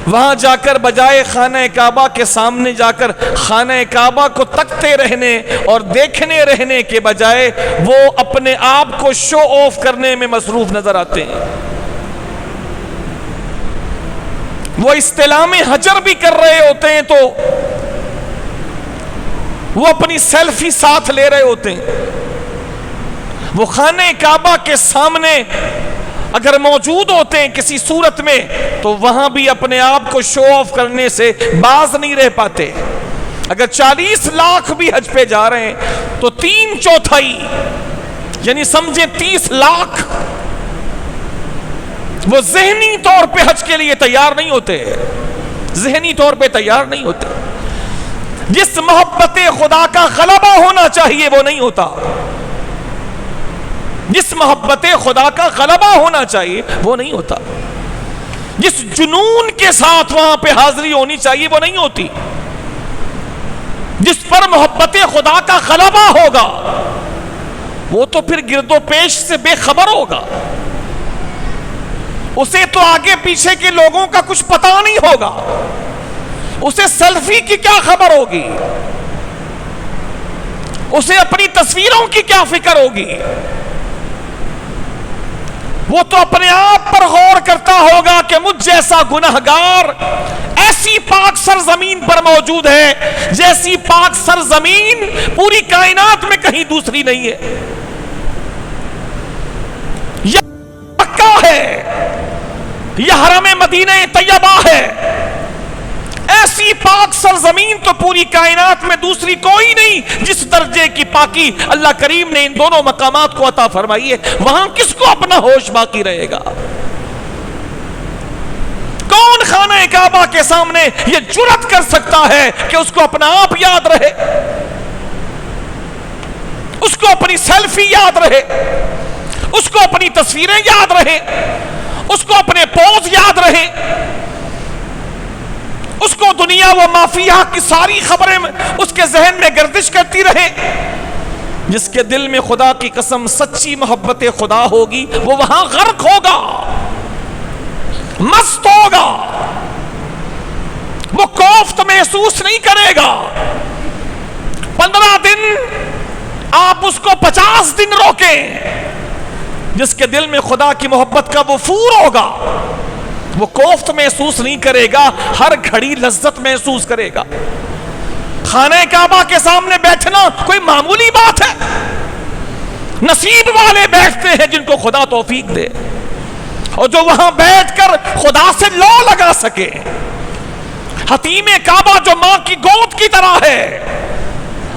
A: وہاں جا کر بجائے خانہ کعبہ کے سامنے جا کر خانہ کعبہ کو تکتے رہنے اور دیکھنے رہنے کے بجائے وہ اپنے آپ کو شو آف کرنے میں مصروف نظر آتے ہیں۔ وہ استلام حجر بھی کر رہے ہوتے ہیں تو وہ اپنی سیلفی ساتھ لے رہے ہوتے ہیں۔ وہ خانہ کعبہ کے سامنے اگر موجود ہوتے ہیں کسی صورت میں تو وہاں بھی اپنے آپ کو شو آف کرنے سے باز نہیں رہ پاتے۔ اگر 40 لاکھ بھی حج پہ جا رہے ہیں تو 3/4 یعنی سمجھیں 30 لاکھ وہ ذہنی طور پہ حج کے لیے تیار نہیں ہوتے، ذہنی طور پہ تیار نہیں ہوتے۔ جس محبت خدا کا غلبہ ہونا چاہیے وہ نہیں ہوتا، جس محبت خدا کا غلبہ ہونا چاہیے وہ نہیں ہوتا، جس جنون کے ساتھ وہاں پہ حاضری ہونی چاہیے وہ نہیں ہوتی، جس پر محبت خدا کا غلبہ ہوگا وہ تو پھر گرد و پیش سے بے خبر ہوگا، اسے تو آگے پیچھے کے لوگوں کا کچھ پتہ نہیں ہوگا، اسے سیلفی کی کیا خبر ہوگی، اسے اپنی تصویروں کی کیا فکر ہوگی۔ وہ تو اپنے آپ پر غور کرتا ہوگا کہ مجھ جیسا گنہگار ایسی پاک سرزمین پر موجود ہے جیسی پاک سرزمین پوری کائنات میں کہیں دوسری نہیں ہے. یہ مکہ ہے، یہ حرم مدینہ طیبہ ہے. ایسی پاک سرزمین تو پوری کائنات میں دوسری کوئی نہیں جس درجے کی پاکی اللہ کریم نے ان دونوں مقامات کو عطا فرمائی ہے. وہاں کس کو اپنا ہوش باقی رہے گا؟ کون خانہ کعبہ کے سامنے یہ جرات کر سکتا ہے کہ اس کو اپنا آپ یاد رہے، اس کو اپنی سیلفی یاد رہے، اس کو اپنی تصویریں یاد رہے، اس کو اپنے پوز یاد رہے، اس کو دنیا و مافیہ کی ساری خبریں اس کے ذہن میں گردش کرتی رہے؟ جس کے دل میں خدا کی قسم سچی محبت خدا ہوگی وہ وہاں غرق ہوگا، مست ہوگا، وہ کوفت محسوس نہیں کرے گا. 15 دن آپ اس کو 50 دن روکیں، جس کے دل میں خدا کی محبت کا وفور ہوگا وہ کوفت محسوس نہیں کرے گا، ہر گھڑی لذت محسوس کرے گا. خانہ کعبہ کے سامنے بیٹھنا کوئی معمولی بات ہے؟ نصیب والے بیٹھتے ہیں جن کو خدا توفیق دے اور جو وہاں بیٹھ کر خدا سے لو لگا سکے. حتیم کعبہ جو ماں کی گود کی طرح ہے،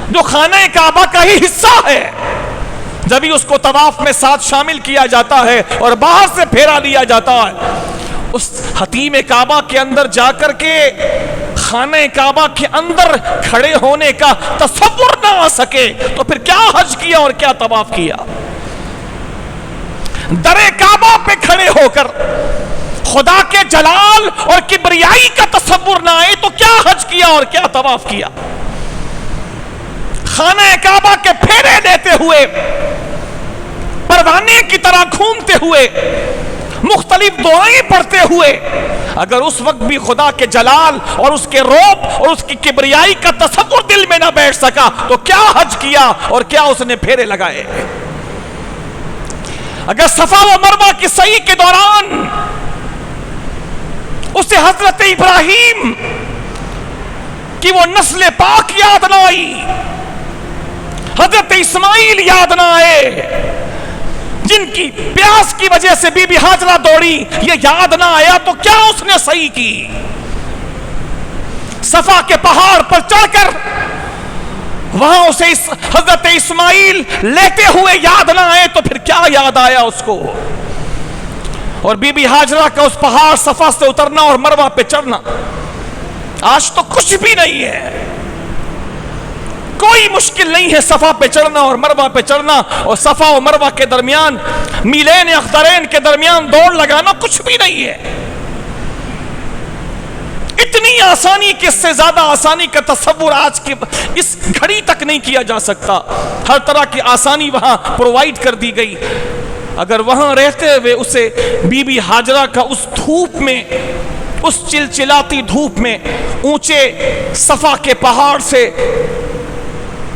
A: جو خانہ کعبہ کا ہی حصہ ہے، جب ہی اس کو طواف میں ساتھ شامل کیا جاتا ہے اور باہر سے پھیرا لیا جاتا ہے، اس حتیم کعبہ کے اندر جا کر کے خانہ کعبہ کے اندر کھڑے ہونے کا تصور نہ آ سکے تو پھر کیا حج کیا اور کیا طواف کیا؟ در کعبہ پہ کھڑے ہو کر خدا کے جلال اور کبریائی کا تصور نہ آئے تو کیا حج کیا اور کیا طواف کیا؟ خانہ کعبہ کے پھیرے لیتے ہوئے، پروانے کی طرح گھومتے ہوئے، مختلف دعائیں پڑھتے ہوئے، اگر اس وقت بھی خدا کے جلال اور اس کے روب اور اس کی کبریائی کا تصور دل میں نہ بیٹھ سکا تو کیا حج کیا اور کیا اس نے پھیرے لگائے؟ اگر صفا و مروہ کی سعی کے دوران اسے حضرت ابراہیم کی وہ نسل پاک یاد نہ آئی، حضرت اسماعیل یاد نہ آئے جن کی پیاس کی وجہ سے بی بی ہاجرہ دوڑی، یہ یاد نہ آیا تو کیا اس نے صحیح کی؟ صفا کے پہاڑ پر چڑھ کر وہاں اسے حضرت اسماعیل لیتے ہوئے یاد نہ آئے تو پھر کیا یاد آیا اس کو؟ اور بی بی ہاجرہ کا اس پہاڑ صفا سے اترنا اور مروہ پہ چڑھنا آج تو کچھ بھی نہیں ہے، کوئی مشکل نہیں ہے صفا پہ چڑھنا اور مروہ پہ چڑھنا، اور صفا و مروہ کے درمیان میلین اخضرین کے درمیان دوڑ لگانا کچھ بھی نہیں ہے. اتنی آسانی کہ اس سے زیادہ آسانی کا تصور آج کی اس گھڑی تک نہیں کیا جا سکتا. ہر طرح کی آسانی وہاں پرووائڈ کر دی گئی. اگر وہاں رہتے ہوئے اسے بی بی ہاجرہ کا اس دھوپ میں، اس چلچلاتی دھوپ میں اونچے صفا کے پہاڑ سے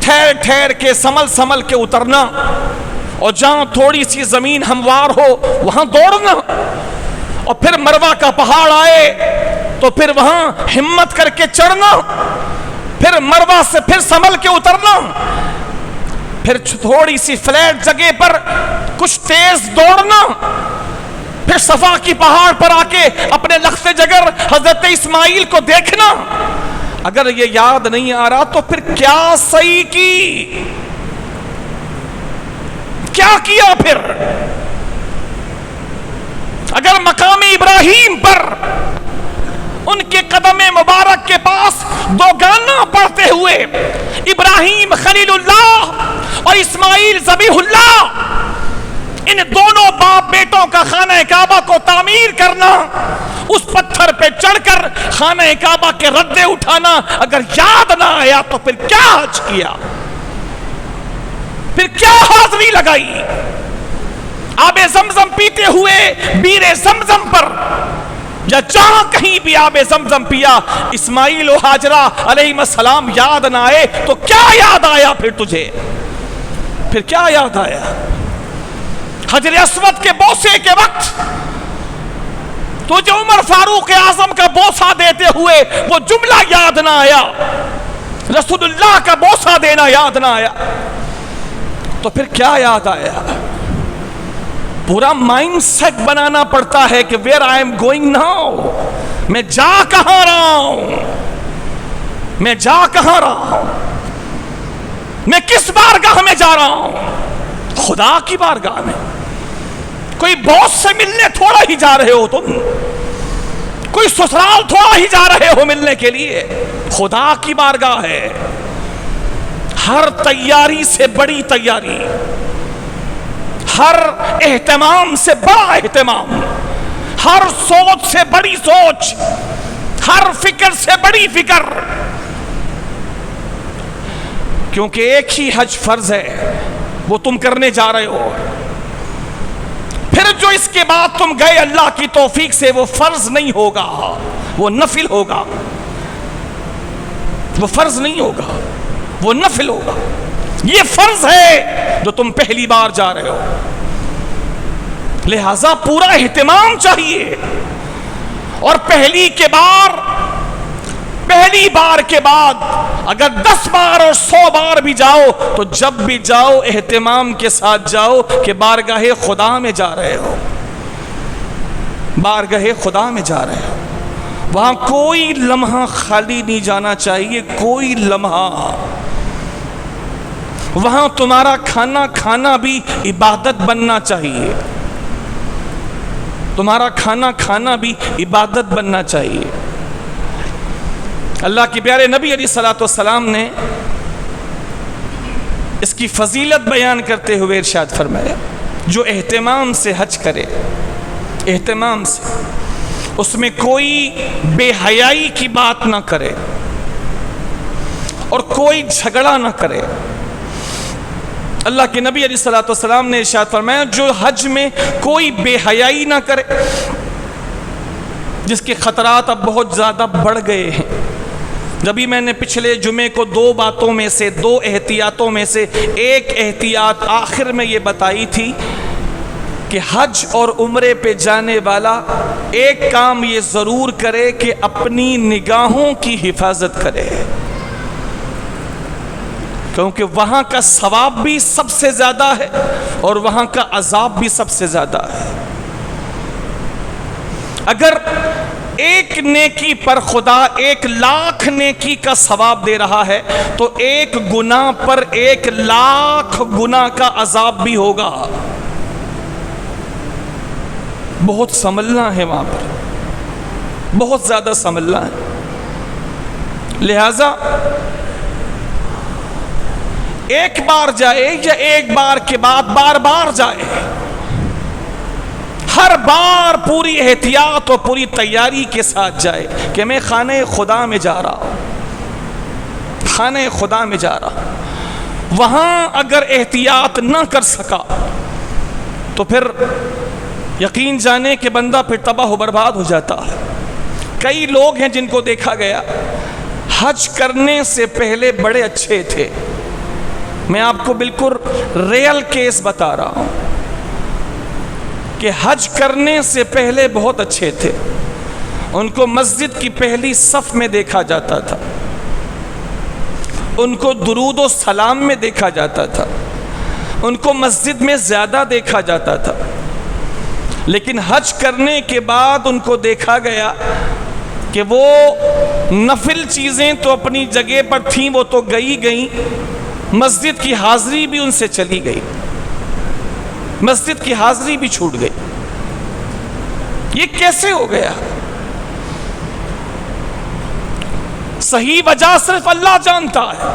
A: ٹھہر ٹھہر کے سمل کے اترنا، اور جہاں تھوڑی سی زمین ہموار ہو وہاں دوڑنا، اور پھر مروہ کا پہاڑ آئے تو پھر وہاں ہمت کر کے چڑھنا، پھر مروہ سے پھر سمل کے اترنا، پھر تھوڑی سی فلیٹ جگہ پر کچھ تیز دوڑنا، پھر صفا کی پہاڑ پر آ کے اپنے لخت جگر حضرت اسماعیل کو دیکھنا. اگر یہ یاد نہیں آ رہا تو پھر کیا صحیح کی، کیا کیا پھر؟ اگر مقام ابراہیم پر ان کے قدم مبارک کے پاس دو گانا پڑھتے ہوئے ابراہیم خلیل اللہ اور اسماعیل ذبیح اللہ، ان دونوں باپ بیٹوں کا خانہ کعبہ کو تعمیر کرنا، اس پتھر پہ چڑھ کر خانہ کعبہ کے ردے اٹھانا اگر یاد نہ آیا تو پھر کیا حج کیا، پھر کیا حاضری لگائی؟ آب زمزم پیتے ہوئے بیر زمزم پر یا جہاں کہیں بھی آب زمزم پیا اسماعیل و ہاجرہ علیہ السلام یاد نہ آئے تو کیا یاد آیا پھر تجھے؟ پھر کیا یاد آیا؟ حجر اسود کے بوسے کے وقت تجھے عمر فاروق اعظم کا بوسہ دیتے ہوئے وہ جملہ یاد نہ آیا، رسول اللہ کا بوسہ دینا یاد نہ آیا، تو پھر کیا یاد آیا؟ پورا مائنڈ سیٹ بنانا پڑتا ہے کہ where I am going now، میں جا کہاں رہا ہوں، میں جا کہاں رہا ہوں، میں کس بارگاہ میں جا رہا ہوں؟ خدا کی بارگاہ میں۔ کوئی باس سے ملنے تھوڑا ہی جا رہے ہو تم، کوئی سسرال تھوڑا ہی جا رہے ہو ملنے کے لیے، خدا کی بارگاہ ہے۔ ہر تیاری سے بڑی تیاری، ہر اہتمام سے بڑا اہتمام، ہر سوچ سے بڑی سوچ، ہر فکر سے بڑی فکر، کیونکہ ایک ہی حج فرض ہے، وہ تم کرنے جا رہے ہو۔ پھر جو اس کے بعد تم گئے اللہ کی توفیق سے، وہ فرض نہیں ہوگا، وہ نفل ہوگا، وہ فرض نہیں ہوگا، وہ نفل ہوگا۔ یہ فرض ہے جو تم پہلی بار جا رہے ہو، لہذا پورا اہتمام چاہیے۔ اور پہلی بار کے بعد اگر 10 بار اور 100 بار بھی جاؤ تو جب بھی جاؤ اہتمام کے ساتھ جاؤ کہ بارگاہ خدا میں جا رہے ہو، بارگاہ خدا میں جا رہے ہو۔ وہاں کوئی لمحہ خالی نہیں جانا چاہیے، کوئی لمحہ۔ وہاں تمہارا کھانا کھانا بھی عبادت بننا چاہیے، تمہارا کھانا کھانا بھی عبادت بننا چاہیے۔ اللہ کے پیارے نبی علیہ الصلوۃ والسلام نے اس کی فضیلت بیان کرتے ہوئے ارشاد فرمایا، جو اہتمام سے حج کرے، اہتمام سے، اس میں کوئی بے حیائی کی بات نہ کرے اور کوئی جھگڑا نہ کرے۔ اللہ کے نبی علیہ الصلوۃ والسلام نے ارشاد فرمایا، جو حج میں کوئی بے حیائی نہ کرے، جس کے خطرات اب بہت زیادہ بڑھ گئے ہیں۔ جبھی میں نے پچھلے جمعے کو 2 باتوں میں سے، 2 احتیاطوں میں سے ایک احتیاط آخر میں یہ بتائی تھی کہ حج اور عمرے پہ جانے والا ایک کام یہ ضرور کرے کہ اپنی نگاہوں کی حفاظت کرے، کیونکہ وہاں کا ثواب بھی سب سے زیادہ ہے اور وہاں کا عذاب بھی سب سے زیادہ ہے۔ اگر ایک نیکی پر خدا 1,00,000 نیکی کا ثواب دے رہا ہے تو 1 گناہ پر 1,00,000 گناہ کا عذاب بھی ہوگا۔ بہت سنبھلنا ہے وہاں پر، بہت زیادہ سنبھلنا ہے۔ لہذا ایک بار جائے یا ایک بار کے بعد بار بار جائے، ہر بار پوری احتیاط اور پوری تیاری کے ساتھ جائے کہ میں خانہ خدا میں جا رہا ہوں، خانہ خدا میں جا رہا ہوں۔ وہاں اگر احتیاط نہ کر سکا تو پھر یقین جانے کہ بندہ پھر تباہ و برباد ہو جاتا ہے۔ کئی لوگ ہیں جن کو دیکھا گیا حج کرنے سے پہلے بڑے اچھے تھے، میں آپ کو بالکل ریئل کیس بتا رہا ہوں کہ حج کرنے سے پہلے بہت اچھے تھے، ان کو مسجد کی پہلی صف میں دیکھا جاتا تھا، ان کو درود و سلام میں دیکھا جاتا تھا، ان کو مسجد میں زیادہ دیکھا جاتا تھا، لیکن حج کرنے کے بعد ان کو دیکھا گیا کہ وہ نفل چیزیں تو اپنی جگہ پر تھیں، وہ تو گئیں، مسجد کی حاضری بھی ان سے چلی گئی، مسجد کی حاضری بھی چھوٹ گئی۔ یہ کیسے ہو گیا؟ صحیح وجہ صرف اللہ جانتا ہے،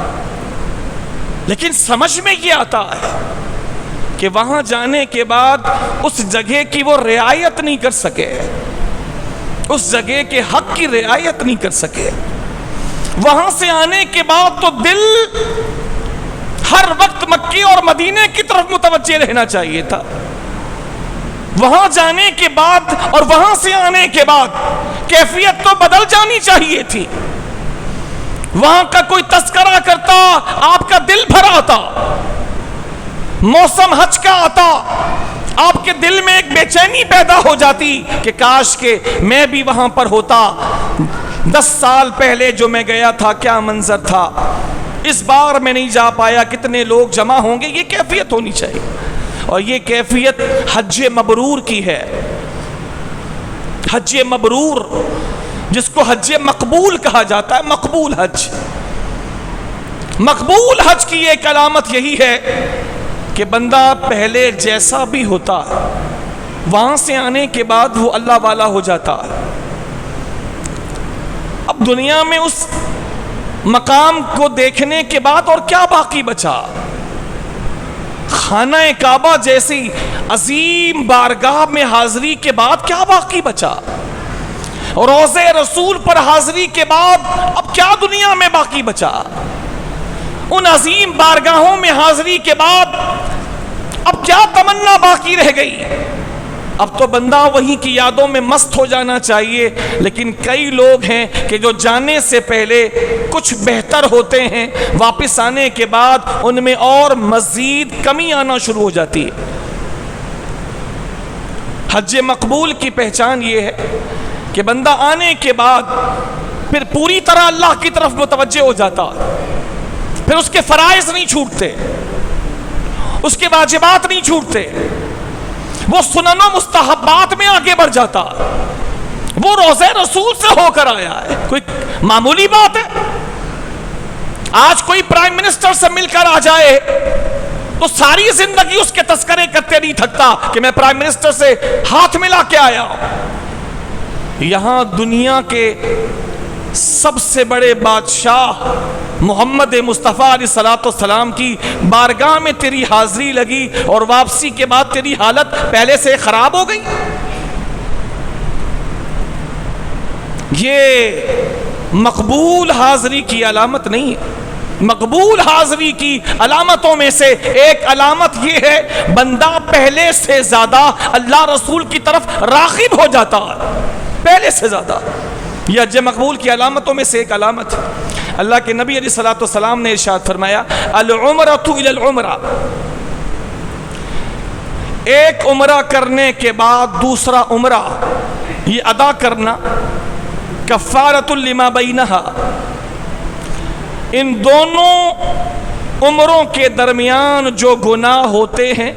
A: لیکن سمجھ میں یہ آتا ہے کہ وہاں جانے کے بعد اس جگہ کی وہ رعایت نہیں کر سکے، اس جگہ کے حق کی رعایت نہیں کر سکے۔ وہاں سے آنے کے بعد تو دل ہر وقت مکی اور مدینے کی طرف متوجہ رہنا چاہیے تھا۔ وہاں جانے کے بعد اور وہاں سے آنے کے بعد کیفیت تو بدل جانی چاہیے تھی۔ وہاں کا کوئی تذکرہ کرتا، آپ کا دل بھر آتا، موسم حج کا آتا، آپ کے دل میں ایک بے چینی پیدا ہو جاتی کہ کاش کہ میں بھی وہاں پر ہوتا، 10 سال پہلے جو میں گیا تھا کیا منظر تھا، اس بار میں نہیں جا پایا، کتنے لوگ جمع ہوں گے۔ یہ کیفیت ہونی چاہیے، اور یہ کیفیت حج مبرور کی ہے۔ حج مبرور جس کو حج مقبول کہا جاتا ہے، مقبول حج۔ مقبول حج کی ایک علامت یہی ہے کہ بندہ پہلے جیسا بھی ہوتا وہاں سے آنے کے بعد وہ اللہ والا ہو جاتا۔ اب دنیا میں اس مقام کو دیکھنے کے بعد اور کیا باقی بچا؟ خانہ کعبہ جیسی عظیم بارگاہ میں حاضری کے بعد کیا باقی بچا؟ روضہ رسول پر حاضری کے بعد اب کیا دنیا میں باقی بچا؟ ان عظیم بارگاہوں میں حاضری کے بعد اب کیا تمنا باقی رہ گئی؟ اب تو بندہ وہی کی یادوں میں مست ہو جانا چاہیے، لیکن کئی لوگ ہیں کہ جو جانے سے پہلے کچھ بہتر ہوتے ہیں، واپس آنے کے بعد ان میں اور مزید کمی آنا شروع ہو جاتی ہے۔ حج مقبول کی پہچان یہ ہے کہ بندہ آنے کے بعد پھر پوری طرح اللہ کی طرف متوجہ ہو جاتا، پھر اس کے فرائض نہیں چھوٹتے، اس کے واجبات نہیں چھوٹتے، وہ سنن و مستحبات میں آگے بڑھ جاتا۔ وہ روضہ رسول سے ہو کر آیا ہے، کوئی معمولی بات ہے؟ آج کوئی پرائم منسٹر سے مل کر آ جائے تو ساری زندگی اس کے تذکرے کرتے نہیں تھکتا کہ میں پرائم منسٹر سے ہاتھ ملا کے آیا ہوں۔ یہاں دنیا کے سب سے بڑے بادشاہ محمد مصطفیٰ علیہ السلام کی بارگاہ میں تیری حاضری لگی اور واپسی کے بعد تیری حالت پہلے سے خراب ہو گئی۔ یہ مقبول حاضری کی علامت نہیں ہے۔ مقبول حاضری کی علامتوں میں سے ایک علامت یہ ہے بندہ پہلے سے زیادہ اللہ رسول کی طرف راغب ہو جاتا ہے، پہلے سے زیادہ۔ یہ حج مقبول کی علامتوں میں سے ایک علامت ہے۔ اللہ کے نبی علیہ السلام نے ارشاد فرمایا العمرۃ الی العمرہ، ایک عمرہ کرنے کے بعد دوسرا عمرہ یہ ادا کرنا کفارۃ لما بینہا، ان دونوں عمروں کے درمیان جو گناہ ہوتے ہیں،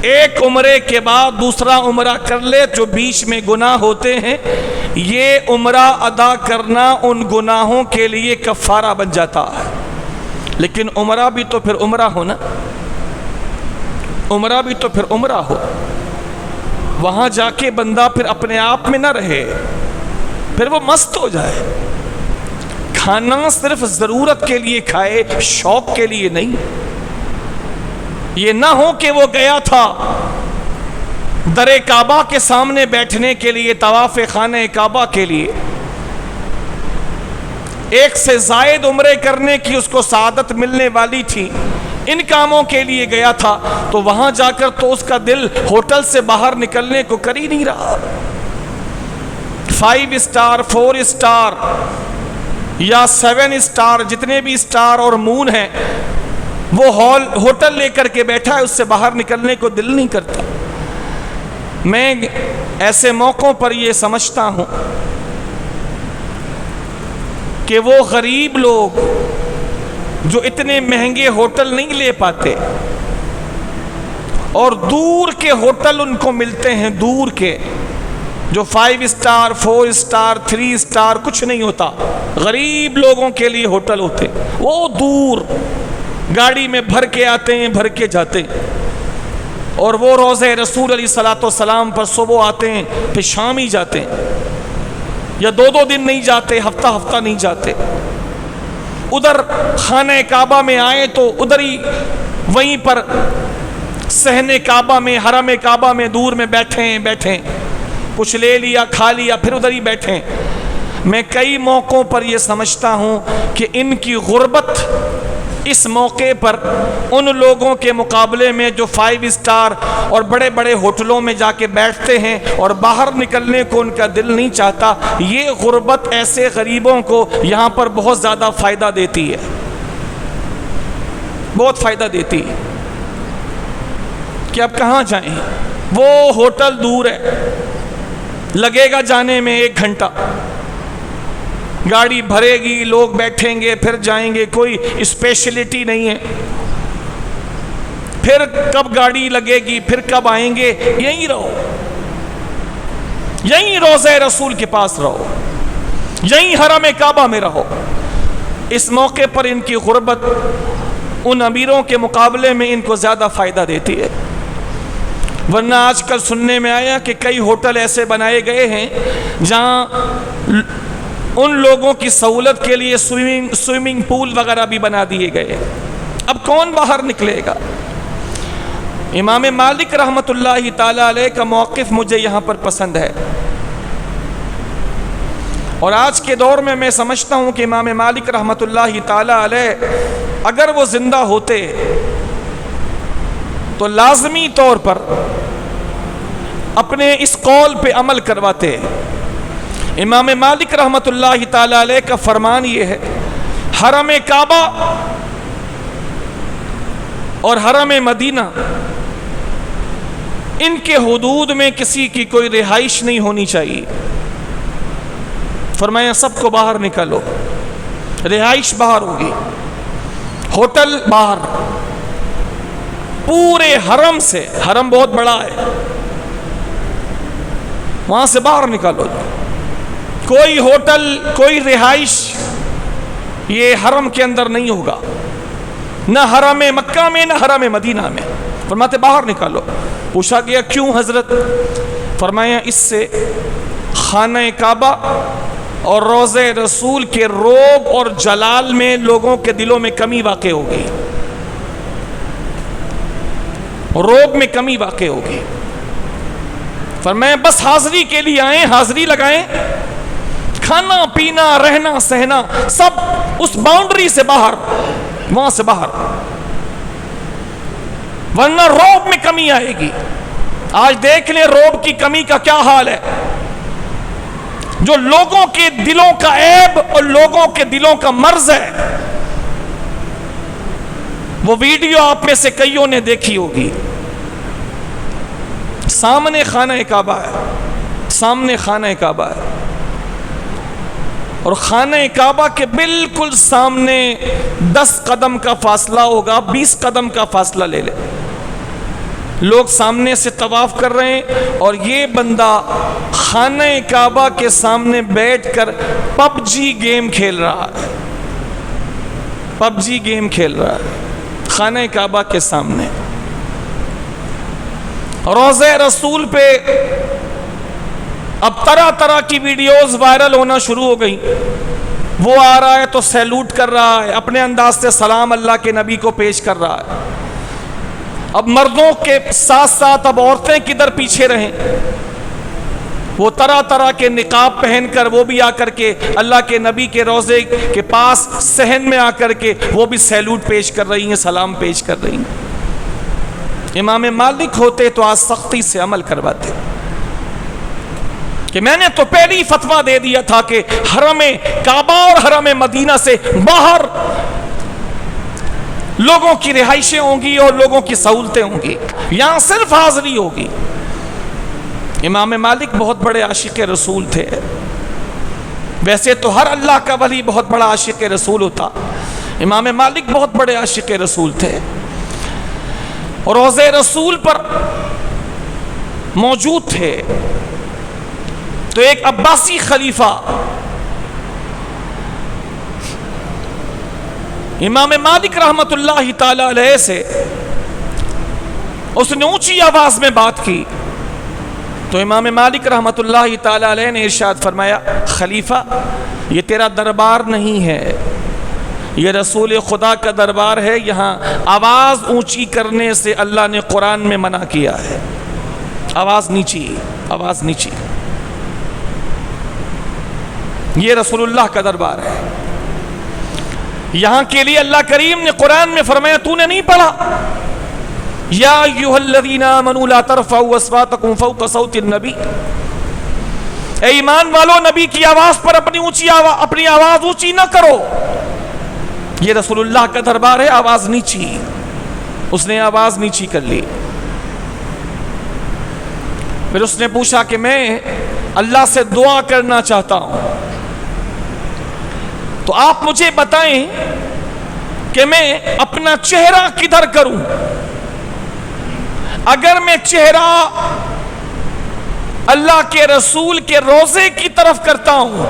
A: ایک عمرے کے بعد دوسرا عمرہ کر لے، جو بیچ میں گناہ ہوتے ہیں، یہ عمرہ ادا کرنا ان گناہوں کے لیے کفارہ بن جاتا ہے۔ لیکن عمرہ بھی تو پھر عمرہ ہو نا، عمرہ بھی تو پھر عمرہ ہو۔ وہاں جا کے بندہ پھر اپنے آپ میں نہ رہے، پھر وہ مست ہو جائے۔ کھانا صرف ضرورت کے لیے کھائے، شوق کے لیے نہیں۔ یہ نہ ہو کہ وہ گیا تھا در کعبہ کے سامنے بیٹھنے کے لیے، طواف خانہ کعبہ کے لیے، ایک سے زائد عمرے کرنے کی اس کو سعادت ملنے والی تھی، ان کاموں کے لیے گیا تھا، تو وہاں جا کر تو اس کا دل ہوٹل سے باہر نکلنے کو کر ہی نہیں رہا۔ 5 اسٹار 4 اسٹار یا 7 اسٹار، جتنے بھی اسٹار اور مون ہیں، وہ ہوٹل لے کر کے بیٹھا ہے، اس سے باہر نکلنے کو دل نہیں کرتا۔ میں ایسے موقعوں پر یہ سمجھتا ہوں کہ وہ غریب لوگ جو اتنے مہنگے ہوٹل نہیں لے پاتے اور دور کے ہوٹل ان کو ملتے ہیں، دور کے جو 5 اسٹار 4 اسٹار 3 اسٹار کچھ نہیں ہوتا، غریب لوگوں کے لیے ہوٹل ہوتے، وہ دور گاڑی میں بھر کے آتے ہیں، بھر کے جاتے ہیں، اور وہ روضہ رسول علیہ السلام پر صبح آتے ہیں، پھر شام ہی جاتے ہیں، یا 2 دن نہیں جاتے، ہفتہ نہیں جاتے۔ ادھر خانہ کعبہ میں آئے تو ادھر ہی وہیں پر صحن کعبہ میں، حرم کعبہ میں دور میں بیٹھیں، کچھ لے لیا کھا لیا، پھر ادھر ہی بیٹھیں۔ میں کئی موقعوں پر یہ سمجھتا ہوں کہ ان کی غربت اس موقع پر ان لوگوں کے مقابلے میں جو 5 اسٹار اور بڑے بڑے ہوٹلوں میں جا کے بیٹھتے ہیں اور باہر نکلنے کو ان کا دل نہیں چاہتا، یہ غربت ایسے غریبوں کو یہاں پر بہت زیادہ فائدہ دیتی ہے، بہت فائدہ دیتی ہے۔ کہ اب کہاں جائیں. وہ ہوٹل دور ہے, لگے گا جانے میں 1 گھنٹہ, گاڑی بھرے گی, لوگ بیٹھیں گے, پھر جائیں گے, کوئی اسپیشلٹی نہیں ہے. پھر کب گاڑی لگے گی, پھر کب آئیں گے, یہیں رہو, یہیں روضہ رسول کے پاس رہو, یہیں حرم کعبہ میں رہو. اس موقع پر ان کی غربت ان امیروں کے مقابلے میں ان کو زیادہ فائدہ دیتی ہے. ورنہ آج کل سننے میں آیا کہ کئی ہوٹل ایسے بنائے گئے ہیں جہاں ان لوگوں کی سہولت کے لیے سوئمنگ پول وغیرہ بھی بنا دیے گئے. اب کون باہر نکلے گا؟ امام مالک رحمۃ اللہ تعالی علیہ کا موقف مجھے یہاں پر پسند ہے, اور آج کے دور میں سمجھتا ہوں کہ امام مالک رحمۃ اللہ تعالی علیہ اگر وہ زندہ ہوتے تو لازمی طور پر اپنے اس قول پہ عمل کرواتے. امام مالک رحمۃ اللہ تعالی علیہ کا فرمان یہ ہے, حرم کعبہ اور حرم مدینہ ان کے حدود میں کسی کی کوئی رہائش نہیں ہونی چاہیے. فرمایا سب کو باہر نکالو, رہائش باہر ہوگی, ہوٹل باہر, پورے حرم سے, حرم بہت بڑا ہے, وہاں سے باہر نکالو. کوئی ہوٹل, کوئی رہائش یہ حرم کے اندر نہیں ہوگا, نہ حرم مکہ میں نہ حرم مدینہ میں. فرماتے باہر نکالو. پوچھا گیا کیوں حضرت؟ فرمایا اس سے خانہ کعبہ اور روضہ رسول کے روب اور جلال میں لوگوں کے دلوں میں کمی واقع ہوگی, روب میں کمی واقع ہوگی. فرمایا بس حاضری کے لیے آئیں, حاضری لگائیں, کھانا پینا رہنا سہنا سب اس باؤنڈری سے باہر, وہاں سے باہر, ورنہ روب میں کمی آئے گی. آج دیکھ لیں روب کی کمی کا کیا حال ہے. جو لوگوں کے دلوں کا عیب اور لوگوں کے دلوں کا مرض ہے, وہ ویڈیو آپ میں سے کئیوں نے دیکھی ہوگی. سامنے خانہ کعبہ ہے, سامنے خانہ کعبہ ہے, اور خانہ کعبہ کے بالکل سامنے 10 قدم کا فاصلہ ہوگا, 20 قدم کا فاصلہ لے لے. لوگ سامنے سے طواف کر رہے ہیں اور یہ بندہ خانہ کعبہ کے سامنے بیٹھ کر پب جی گیم کھیل رہا ہے, پب جی گیم کھیل رہا ہے خانہ کعبہ کے سامنے. روضہ رسول پہ اب طرح طرح کی ویڈیوز وائرل ہونا شروع ہو گئی. وہ آ رہا ہے تو سیلوٹ کر رہا ہے, اپنے انداز سے سلام اللہ کے نبی کو پیش کر رہا ہے. اب مردوں کے ساتھ ساتھ اب عورتیں کدھر پیچھے رہیں, وہ طرح طرح کے نقاب پہن کر وہ بھی آ کر کے اللہ کے نبی کے روضے کے پاس صحن میں آ کر کے وہ بھی سیلوٹ پیش کر رہی ہیں, سلام پیش کر رہی ہیں. امام مالک ہوتے تو آج سختی سے عمل کرواتے کہ میں نے تو پہلے ہی فتویٰ دے دیا تھا کہ حرم کعبہ اور حرم مدینہ سے باہر لوگوں کی رہائشیں ہوں گی اور لوگوں کی سہولتیں ہوں گی, یہاں صرف حاضری ہوگی. امام مالک بہت بڑے عاشق رسول تھے. ویسے تو ہر اللہ کا ولی بہت بڑا عاشق رسول ہوتا, امام مالک بہت بڑے عاشق رسول تھے. اور روضہ رسول پر موجود تھے تو ایک عباسی خلیفہ امام مالک رحمت اللہ تعالی علیہ سے اس نے اونچی آواز میں بات کی تو امام مالک رحمت اللہ تعالی علیہ نے ارشاد فرمایا, خلیفہ یہ تیرا دربار نہیں ہے, یہ رسول خدا کا دربار ہے. یہاں آواز اونچی کرنے سے اللہ نے قرآن میں منع کیا ہے. آواز نیچی, آواز نیچی. یہ رسول اللہ کا دربار ہے. یہاں کے لیے اللہ کریم نے قرآن میں فرمایا, تو نے نہیں پڑھا یا ایھا الذین آمنوا لا ترفعوا اصواتکم فوق صوت النبی, اے ایمان والو نبی کی آواز پر اپنی آواز اونچی نہ کرو. یہ رسول اللہ کا دربار ہے, آواز نیچی. اس نے آواز نیچی کر لی. پھر اس نے پوچھا کہ میں اللہ سے دعا کرنا چاہتا ہوں، تو آپ مجھے بتائیں کہ میں اپنا چہرہ کدھر کروں؟ اگر میں چہرہ اللہ کے رسول کے روضے کی طرف کرتا ہوں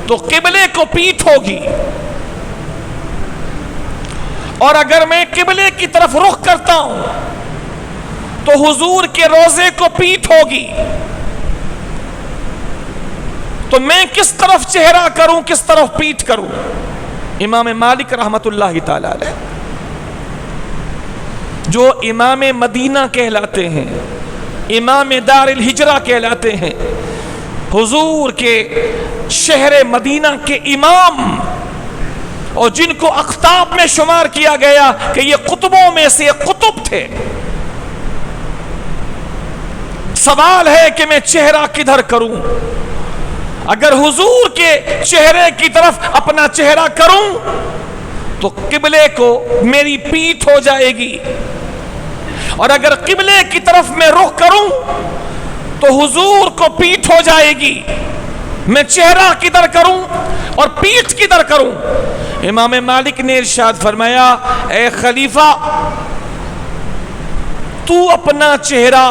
A: تو قبلے کو پیٹھ ہوگی، اور اگر میں قبلے کی طرف رخ کرتا ہوں تو حضور کے روضے کو پیٹھ ہوگی۔ تو میں کس طرف چہرہ کروں، کس طرف پیٹھ کروں؟ امام مالک رحمت اللہ تعالی علیہ، جو امام مدینہ کہلاتے ہیں، امام دار الہجرہ کہلاتے ہیں، حضور کے شہر مدینہ کے امام، اور جن کو اقطاب میں شمار کیا گیا کہ یہ قطبوں میں سے قطب تھے، سوال ہے کہ میں چہرہ کدھر کروں؟ اگر حضور کے چہرے کی طرف اپنا چہرہ کروں تو قبلے کو میری پیٹھ ہو جائے گی، اور اگر قبلے کی طرف میں رخ کروں تو حضور کو پیٹھ ہو جائے گی۔ میں چہرہ کدھر کروں اور پیٹھ کدھر کروں؟ امام مالک نے ارشاد فرمایا، اے خلیفہ، تو اپنا چہرہ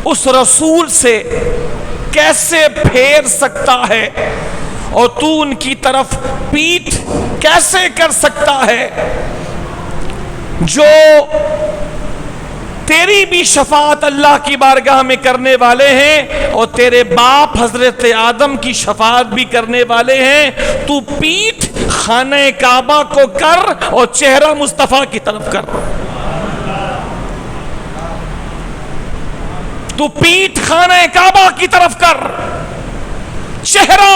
A: اس رسول سے کیسے پھیر سکتا ہے، اور تو ان کی طرف پیٹھ کیسے کر سکتا ہے، جو تیری بھی شفاعت اللہ کی بارگاہ میں کرنے والے ہیں اور تیرے باپ حضرت آدم کی شفاعت بھی کرنے والے ہیں۔ تو پیٹھ خانہ کعبہ کو کر اور چہرہ مصطفیٰ کی طرف کر۔ تو پیٹھ خانہ کعبہ کی طرف کر، چہرہ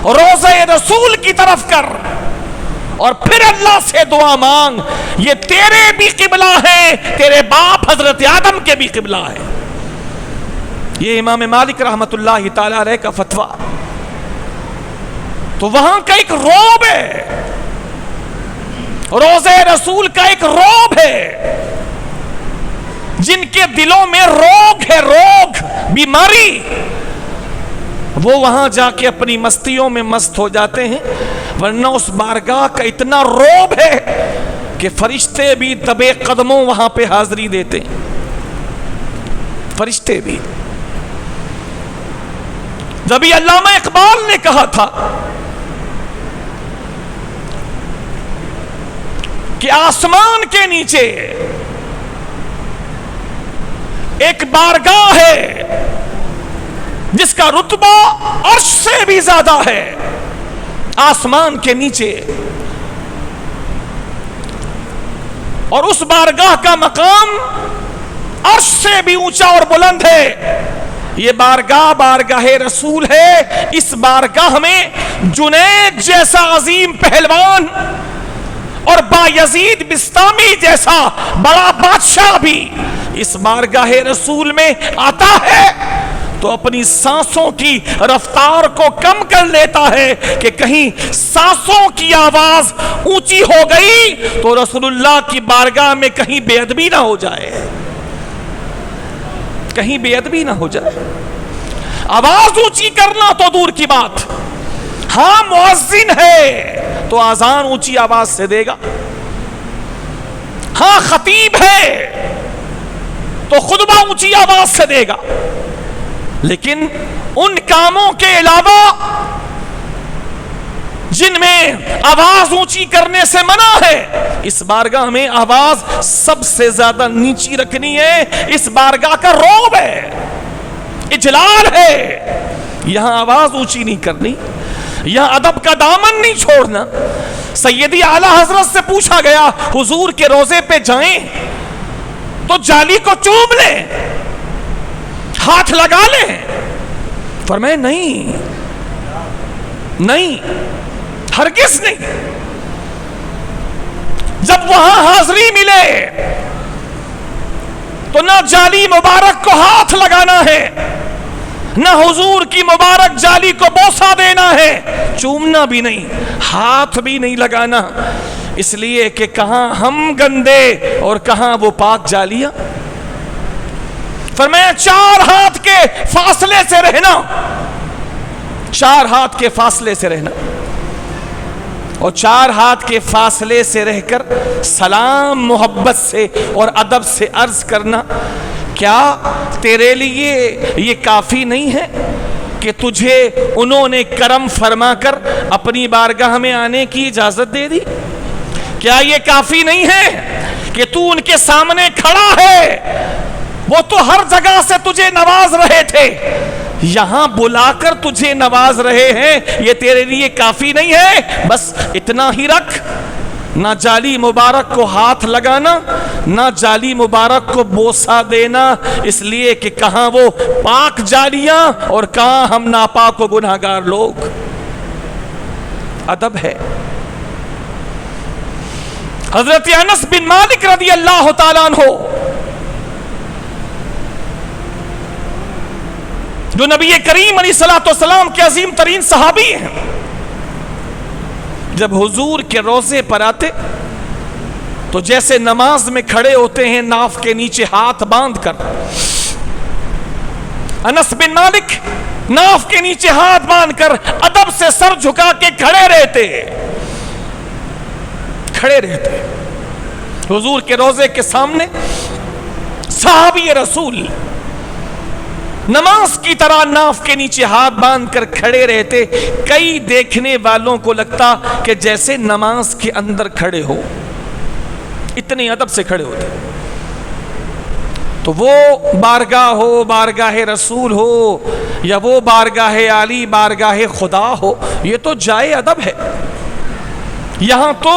A: روضہ رسول کی طرف کر، اور پھر اللہ سے دعا مانگ۔ یہ تیرے بھی قبلہ ہے، تیرے باپ حضرت آدم کے بھی قبلہ ہے۔ یہ امام مالک رحمت اللہ تعالی علیہ کا فتویٰ۔ تو وہاں کا ایک روب ہے، روضہ رسول کا ایک روب ہے، جن کے دلوں میں روگ ہے، روگ، بیماری، وہ وہاں جا کے اپنی مستیوں میں مست ہو جاتے ہیں، ورنہ اس بارگاہ کا اتنا روب ہے کہ فرشتے بھی دبے قدموں وہاں پہ حاضری دیتے ہیں، فرشتے بھی۔ جبھی علامہ اقبال نے کہا تھا کہ آسمان کے نیچے ایک بارگاہ ہے جس کا رتبہ عرش سے بھی زیادہ ہے، آسمان کے نیچے، اور اس بارگاہ کا مقام عرش سے بھی اونچا اور بلند ہے۔ یہ بارگاہ بارگاہ رسول ہے۔ اس بارگاہ میں جنید جیسا عظیم پہلوان اور بایزید بستامی جیسا بڑا بادشاہ بھی اس بارگاہ رسول میں آتا ہے تو اپنی سانسوں کی رفتار کو کم کر لیتا ہے کہ کہیں سانسوں کی آواز اونچی ہو گئی تو رسول اللہ کی بارگاہ میں کہیں بے ادبی نہ ہو جائے، کہیں بے ادبی نہ ہو جائے۔ آواز اونچی کرنا تو دور کی بات، ہاں مؤذن ہے تو اذان اونچی آواز سے دے گا، ہاں خطیب ہے تو خطبہ اونچی آواز سے دے گا، لیکن ان کاموں کے علاوہ جن میں آواز اونچی کرنے سے منع ہے، اس بارگاہ میں آواز سب سے زیادہ نیچی رکھنی ہے۔ اس بارگاہ کا روب ہے، اجلال ہے، یہاں آواز اونچی نہیں کرنی، یہاں ادب کا دامن نہیں چھوڑنا۔ سیدی اعلیٰ حضرت سے پوچھا گیا حضور کے روضے پہ جائیں تو جالی کو چوم لیں، ہاتھ لگا لیں؟ فرمایا نہیں، نہیں، ہرگز نہیں۔ جب وہاں حاضری ملے تو نہ جالی مبارک کو ہاتھ لگانا ہے، نہ حضور کی مبارک جالی کو بوسہ دینا ہے، چومنا بھی نہیں، ہاتھ بھی نہیں لگانا، اس لیے کہ کہاں ہم گندے اور کہاں وہ پاک جالیاں۔ فرمایا 4 ہاتھ کے فاصلے سے رہنا، 4 ہاتھ کے فاصلے سے رہنا، اور 4 ہاتھ کے فاصلے سے رہ کر سلام محبت سے اور ادب سے عرض کرنا، کیا تیرے لیے یہ کافی نہیں ہے کہ تجھے انہوں نے کرم فرما کر اپنی بارگاہ میں آنے کی اجازت دے دی؟ کیا یہ کافی نہیں ہے کہ تو ان کے سامنے کھڑا ہے؟ وہ تو ہر جگہ سے تجھے نواز رہے تھے، یہاں بلا کر تجھے نواز رہے ہیں، یہ تیرے لیے کافی نہیں ہے؟ بس اتنا ہی رکھ، نہ جالی مبارک کو ہاتھ لگانا، نہ جالی مبارک کو بوسہ دینا، اس لیے کہ کہاں وہ پاک جالیاں اور کہاں ہم ناپاک و گناہگار لوگ۔ ادب ہے۔ حضرت انس بن مالک رضی اللہ تعالیٰ عنہ، جو نبی کریم علیہ السلام کے عظیم ترین صحابی ہیں، جب حضور کے روضے پر آتے تو جیسے نماز میں کھڑے ہوتے ہیں ناف کے نیچے ہاتھ باندھ کر، انس بن مالک ناف کے نیچے ہاتھ باندھ کر ادب سے سر جھکا کے کھڑے رہتے حضور کے روضے کے سامنے۔ صحابی رسول نماز کی طرح ناف کے نیچے ہاتھ باندھ کر کھڑے رہتے، کئی دیکھنے والوں کو لگتا کہ جیسے نماز کے اندر کھڑے ہو، اتنے ادب سے کھڑے ہوتے۔ تو وہ بارگاہ ہو، بارگاہ رسول ہو، یا وہ بارگاہ عالی، بارگاہ خدا ہو، یہ تو جائے ادب ہے۔ یہاں تو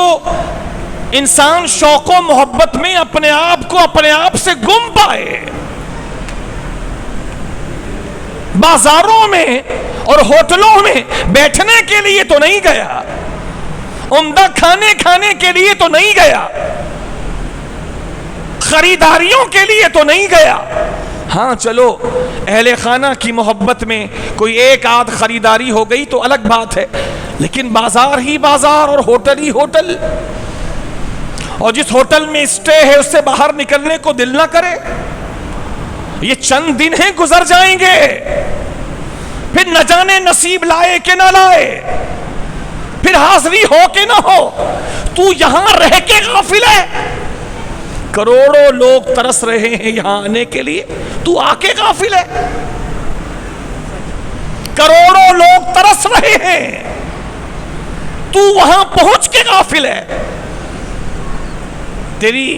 A: انسان شوق و محبت میں اپنے آپ سے گم پائے۔ بازاروں میں اور ہوٹلوں میں بیٹھنے کے لیے تو نہیں گیا، عمدہ کھانے کے لیے تو نہیں گیا، خریداریوں کے لیے تو نہیں گیا۔ ہاں چلو اہل خانہ کی محبت میں کوئی ایک آدھ خریداری ہو گئی تو الگ بات ہے، لیکن بازار ہی بازار اور ہوٹل ہی ہوٹل، اور جس ہوٹل میں اسٹے ہے اس سے باہر نکلنے کو دل نہ کرے۔ یہ چند دن ہیں، گزر جائیں گے، پھر نہ جانے نصیب لائے کہ نہ لائے، پھر حاضری ہو کہ نہ ہو۔ تو یہاں رہ کے غافل ہے، کروڑوں لوگ ترس رہے ہیں یہاں آنے کے لیے، تو آ کے غافل ہے۔ کروڑوں لوگ ترس رہے ہیں، تو وہاں پہنچ کے غافل ہے۔ تیری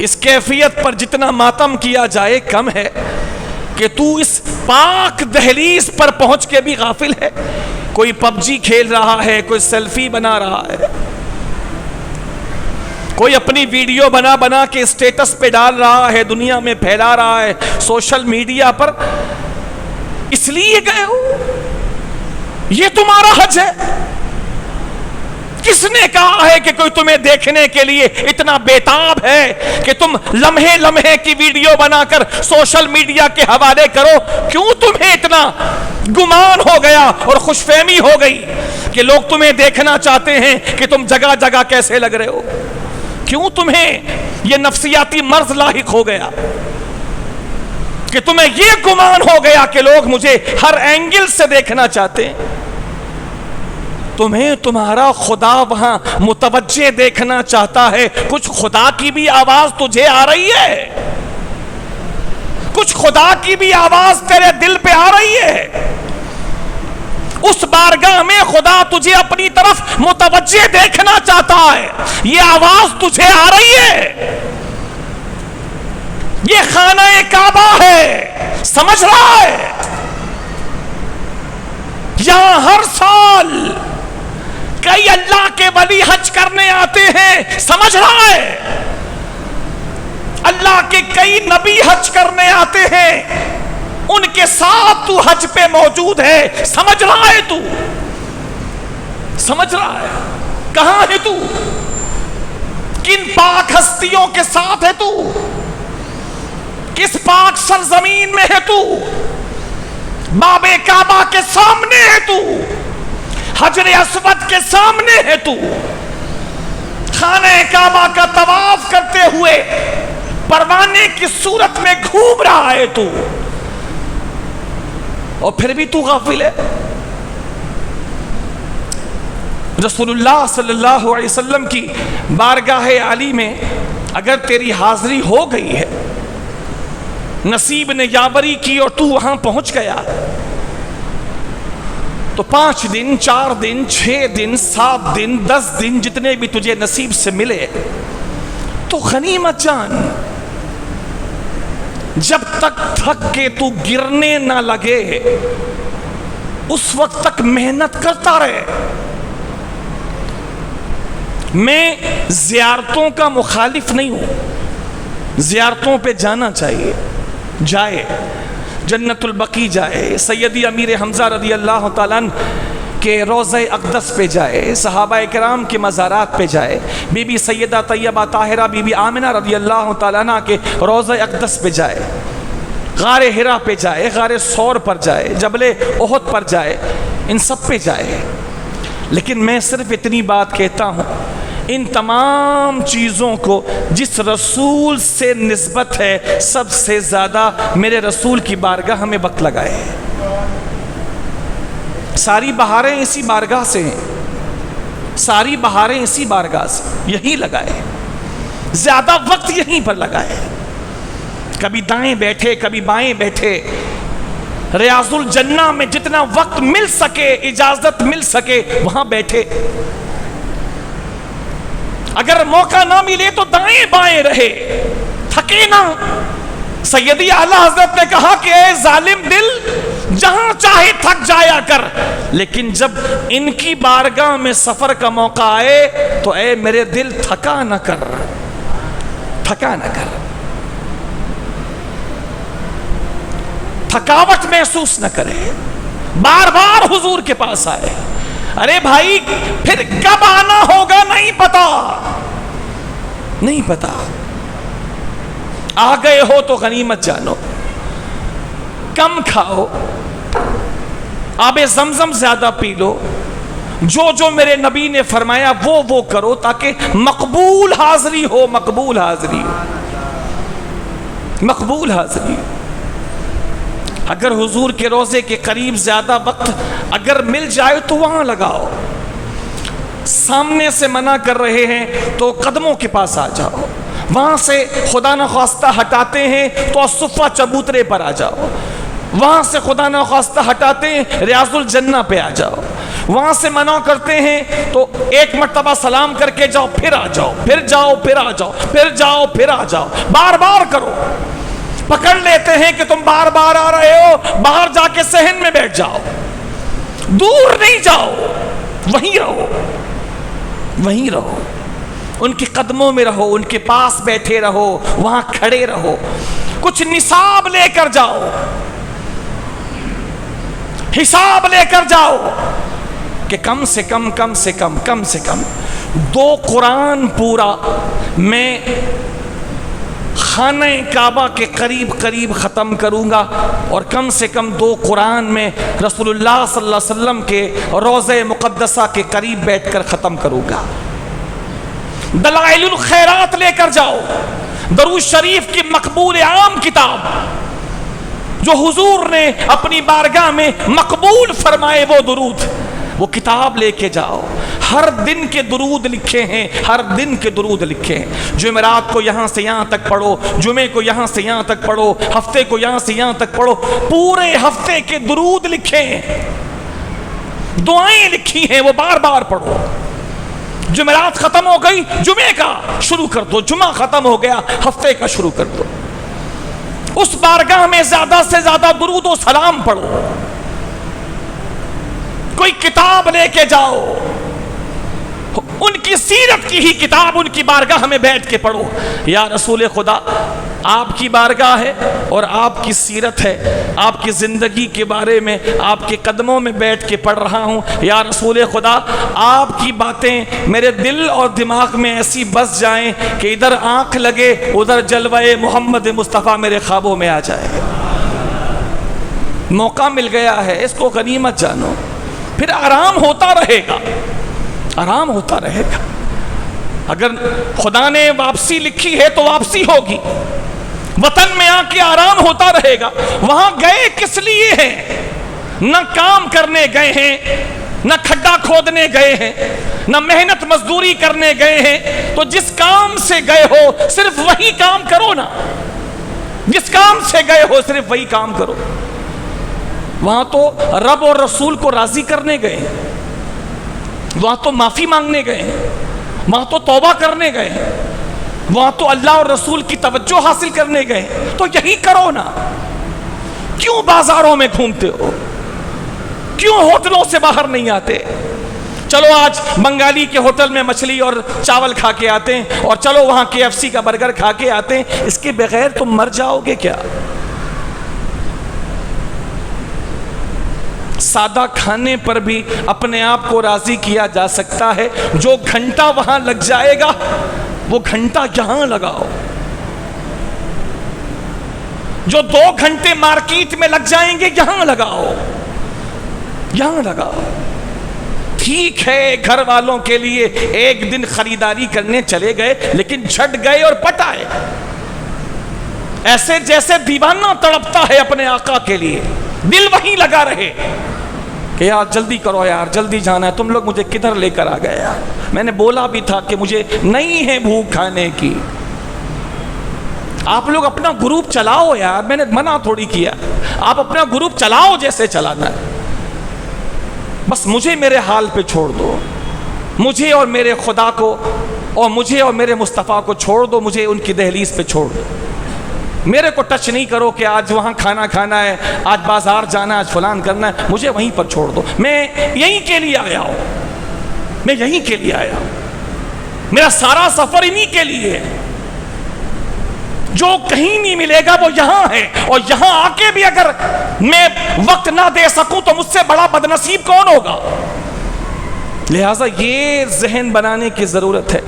A: اس کیفیت پر جتنا ماتم کیا جائے کم ہے کہ تو اس پاک دہلیز پر پہنچ کے بھی غافل ہے۔ کوئی پب جی کھیل رہا ہے، کوئی سیلفی بنا رہا ہے، کوئی اپنی ویڈیو بنا کے اسٹیٹس پہ ڈال رہا ہے، دنیا میں پھیلا رہا ہے سوشل میڈیا پر۔ اس لیے گئے ہو؟ یہ تمہارا حج ہے؟ کس نے کہا ہے کہ کوئی تمہیں دیکھنے کے لیے اتنا بیتاب ہے کہ تم لمحے لمحے کی ویڈیو بنا کر سوشل میڈیا کے حوالے کرو؟ کیوں تمہیں اتنا گمان ہو گیا اور خوش فہمی ہو گئی کہ لوگ تمہیں دیکھنا چاہتے ہیں کہ تم جگہ جگہ کیسے لگ رہے ہو؟ کیوں تمہیں یہ نفسیاتی مرض لاحق ہو گیا کہ تمہیں یہ گمان ہو گیا کہ لوگ مجھے ہر اینگل سے دیکھنا چاہتے ہیں؟ تمہیں تمہارا خدا وہاں متوجہ دیکھنا چاہتا ہے۔ کچھ خدا کی بھی آواز تجھے آ رہی ہے، کچھ خدا کی بھی آواز تیرے دل پہ آ رہی ہے۔ اس بارگاہ میں خدا تجھے اپنی طرف متوجہ دیکھنا چاہتا ہے، یہ آواز تجھے آ رہی ہے۔ یہ خانہ کعبہ ہے، سمجھ رہا ہے؟ یہاں ہر سال کئی اللہ کے ولی حج کرنے آتے ہیں، سمجھ رہا ہے؟ اللہ کے کئی نبی حج کرنے آتے ہیں، ان کے ساتھ تو حج پہ موجود ہے، سمجھ رہا ہے؟ تو سمجھ رہا ہے کہاں ہے تو؟ کن پاک ہستیوں کے ساتھ ہے تو؟ کس پاک سرزمین میں ہے تو؟ باب کعبہ کے سامنے ہے تو، حجر اسود کے سامنے ہے تو، خانہ کعبہ کا طواف کرتے ہوئے پروانے کی صورت میں گھوم رہا ہے تو، اور پھر بھی تو غافل ہے۔ رسول اللہ صلی اللہ علیہ وسلم کی بارگاہ عالی میں اگر تیری حاضری ہو گئی ہے، نصیب نے یاوری کی اور تو وہاں پہنچ گیا، تو 5 دن 4 دن 6 دن 7 دن 10 دن جتنے بھی تجھے نصیب سے ملے تو غنیمت جان۔ جب تک تھک کے تو گرنے نہ لگے اس وقت تک محنت کرتا رہے۔ میں زیارتوں کا مخالف نہیں ہوں، زیارتوں پہ جانا چاہیے، جائے، جنت البقیع جائے، سیدی امیر حمزہ رضی اللہ تعالیٰ عنہ کے روضہ اقدس پہ جائے، صحابہ کرام کے مزارات پہ جائے، بی بی سیدہ طیبہ طاہرہ بی بی آمنہ رضی اللہ تعالیٰ عنہ کے روضہ اقدس پہ جائے، غار حرا پہ جائے، غار ثور پر جائے، جبل احد پر جائے، ان سب پہ جائے۔ لیکن میں صرف اتنی بات کہتا ہوں، ان تمام چیزوں کو جس رسول سے نسبت ہے سب سے زیادہ میرے رسول کی بارگاہ میں وقت لگائے۔ ساری بہاریں اسی بارگاہ سے ہیں، ساری بہاریں اسی بارگاہ سے، یہی لگائے، زیادہ وقت یہیں پر لگائے۔ کبھی دائیں بیٹھے کبھی بائیں بیٹھے، ریاض الجنہ میں جتنا وقت مل سکے، اجازت مل سکے، وہاں بیٹھے۔ اگر موقع نہ ملے تو دائیں بائیں رہے، تھکے نہ۔ سیدی اعلیٰ حضرت نے کہا کہ اے ظالم دل، جہاں چاہے تھک جایا کر، لیکن جب ان کی بارگاہ میں سفر کا موقع آئے تو اے میرے دل تھکا نہ کر، تھکا نہ کر، تھکاوٹ محسوس نہ کرے، بار بار حضور کے پاس آئے۔ ارے بھائی پھر کب آنا ہوگا نہیں پتا، نہیں پتا، آ گئے ہو تو غنیمت جانو، کم کھاؤ، آب زمزم زیادہ پی لو، جو جو میرے نبی نے فرمایا وہ کرو تاکہ مقبول حاضری ہو، مقبول حاضری ہو، مقبول حاضری ہو۔ اگر حضور کے روضے کے قریب زیادہ وقت اگر مل جائے تو وہاں لگاؤ، سامنے سے منع کر رہے ہیں تو قدموں کے پاس آ جاؤ، وہاں سے خدا نخواستہ ہٹاتے ہیں تو الصفہ چبوترے پر آ جاؤ، وہاں سے خدا نخواستہ ہٹاتے ہیں ریاض الجنہ پہ آ جاؤ، وہاں سے منع کرتے ہیں تو ایک مرتبہ سلام کر کے جاؤ، پھر آ جاؤ، پھر جاؤ، پھر آ جاؤ، پھر جاؤ، پھر آ جاؤ، بار بار کرو۔ پکڑ لیتے ہیں کہ تم بار بار آ رہے ہو، باہر جا کے صحن میں بیٹھ جاؤ، دور نہیں جاؤ، وہیں رہو، وہیں رہو، ان کے قدموں میں رہو، ان کے پاس بیٹھے رہو، وہاں کھڑے رہو، کچھ نصاب لے کر جاؤ، حساب لے کر جاؤ کہ کم سے کم 2 قرآن پورا میں خانہ کعبہ کے قریب ختم کروں گا، اور کم سے کم 2 قرآن میں رسول اللہ صلی اللہ علیہ وسلم کے روضہ مقدسہ کے قریب بیٹھ کر ختم کروں گا۔ دلائل الخیرات لے کر جاؤ، درود شریف کی مقبول عام کتاب جو حضور نے اپنی بارگاہ میں مقبول فرمائے، وہ درود، وہ کتاب لے کے جاؤ۔ ہر دن کے درود لکھے ہیں، ہر دن کے درود لکھے ہیں، جمعرات کو یہاں سے یہاں تک پڑھو، جمعے کو یہاں سے یہاں تک پڑھو، ہفتے کو یہاں سے یہاں تک پڑھو، پورے ہفتے کے درود لکھے ہیں، دعائیں لکھی ہیں، وہ بار بار پڑھو۔ جمعرات ختم ہو گئی، جمعے کا شروع کر دو، جمعہ ختم ہو گیا، ہفتے کا شروع کر دو، اس بارگاہ میں زیادہ سے زیادہ درود و سلام پڑھو۔ کوئی کتاب لے کے جاؤ، ان کی سیرت کی ہی کتاب ان کی بارگاہ میں بیٹھ کے پڑھو۔ یا رسول خدا، آپ کی بارگاہ ہے اور آپ کی سیرت ہے، آپ کی زندگی کے بارے میں آپ کے قدموں میں بیٹھ کے پڑھ رہا ہوں۔ یا رسول خدا، آپ کی باتیں میرے دل اور دماغ میں ایسی بس جائیں کہ ادھر آنکھ لگے ادھر جلوہ محمد مصطفیٰ میرے خوابوں میں آ جائے۔ موقع مل گیا ہے، اس کو غنیمت جانو، پھر آرام ہوتا رہے گا، آرام ہوتا رہے گا۔ اگر خدا نے واپسی لکھی ہے تو واپسی ہوگی، وطن میں آ کے آرام ہوتا رہے گا۔ وہاں گئے کس لیے ہیں؟ نہ کام کرنے گئے ہیں، نہ کھڈا کھودنے گئے ہیں، نہ محنت مزدوری کرنے گئے ہیں۔ تو جس کام سے گئے ہو صرف وہی کام کرو نا، جس کام سے گئے ہو صرف وہی کام کرو۔ وہاں تو رب اور رسول کو راضی کرنے گئے، وہاں تو معافی مانگنے گئے، وہاں تو توبہ کرنے گئے، وہاں تو اللہ اور رسول کی توجہ حاصل کرنے گئے۔ تو یہی کرو نا، کیوں بازاروں میں گھومتے ہو؟ کیوں ہوٹلوں سے باہر نہیں آتے؟ چلو آج بنگالی کے ہوٹل میں مچھلی اور چاول کھا کے آتے ہیں، اور چلو وہاں KFC کا برگر کھا کے آتے ہیں۔ اس کے بغیر تم مر جاؤ گے کیا؟ سادہ کھانے پر بھی اپنے آپ کو راضی کیا جا سکتا ہے۔ جو گھنٹہ وہاں لگ جائے گا وہ گھنٹہ یہاں لگاؤ، جو 2 گھنٹے مارکیٹ میں لگ جائیں گے یہاں لگاؤ، یہاں لگاؤ۔ ٹھیک ہے گھر والوں کے لیے ایک دن خریداری کرنے چلے گئے، لیکن جھٹ گئے اور پٹ آئے، ایسے جیسے دیوانہ تڑپتا ہے اپنے آقا کے لیے، دل وہیں لگا رہے کہ یار جلدی کرو یار، جلدی جانا ہے، تم لوگ مجھے کدھر لے کر آ گئے یار، میں نے بولا بھی تھا کہ مجھے نہیں ہے بھوک کھانے کی۔ آپ لوگ اپنا گروپ چلاؤ یار، میں نے منع تھوڑی کیا، آپ اپنا گروپ چلاؤ جیسے چلانا ہے، بس مجھے میرے حال پہ چھوڑ دو، مجھے اور میرے خدا کو اور مجھے اور میرے مصطفیٰ کو چھوڑ دو، مجھے ان کی دہلیز پہ چھوڑ دو، میرے کو ٹچ نہیں کرو کہ آج وہاں کھانا کھانا ہے، آج بازار جانا ہے، آج فلان کرنا ہے، مجھے وہیں پر چھوڑ دو۔ میں یہیں کے لیے آیا ہوں، میں یہیں کے لیے آیا ہوں، میرا سارا سفر انہی کے لیے ہے۔ جو کہیں نہیں ملے گا وہ یہاں ہے، اور یہاں آ کے بھی اگر میں وقت نہ دے سکوں تو مجھ سے بڑا بدنصیب کون ہوگا؟ لہٰذا یہ ذہن بنانے کی ضرورت ہے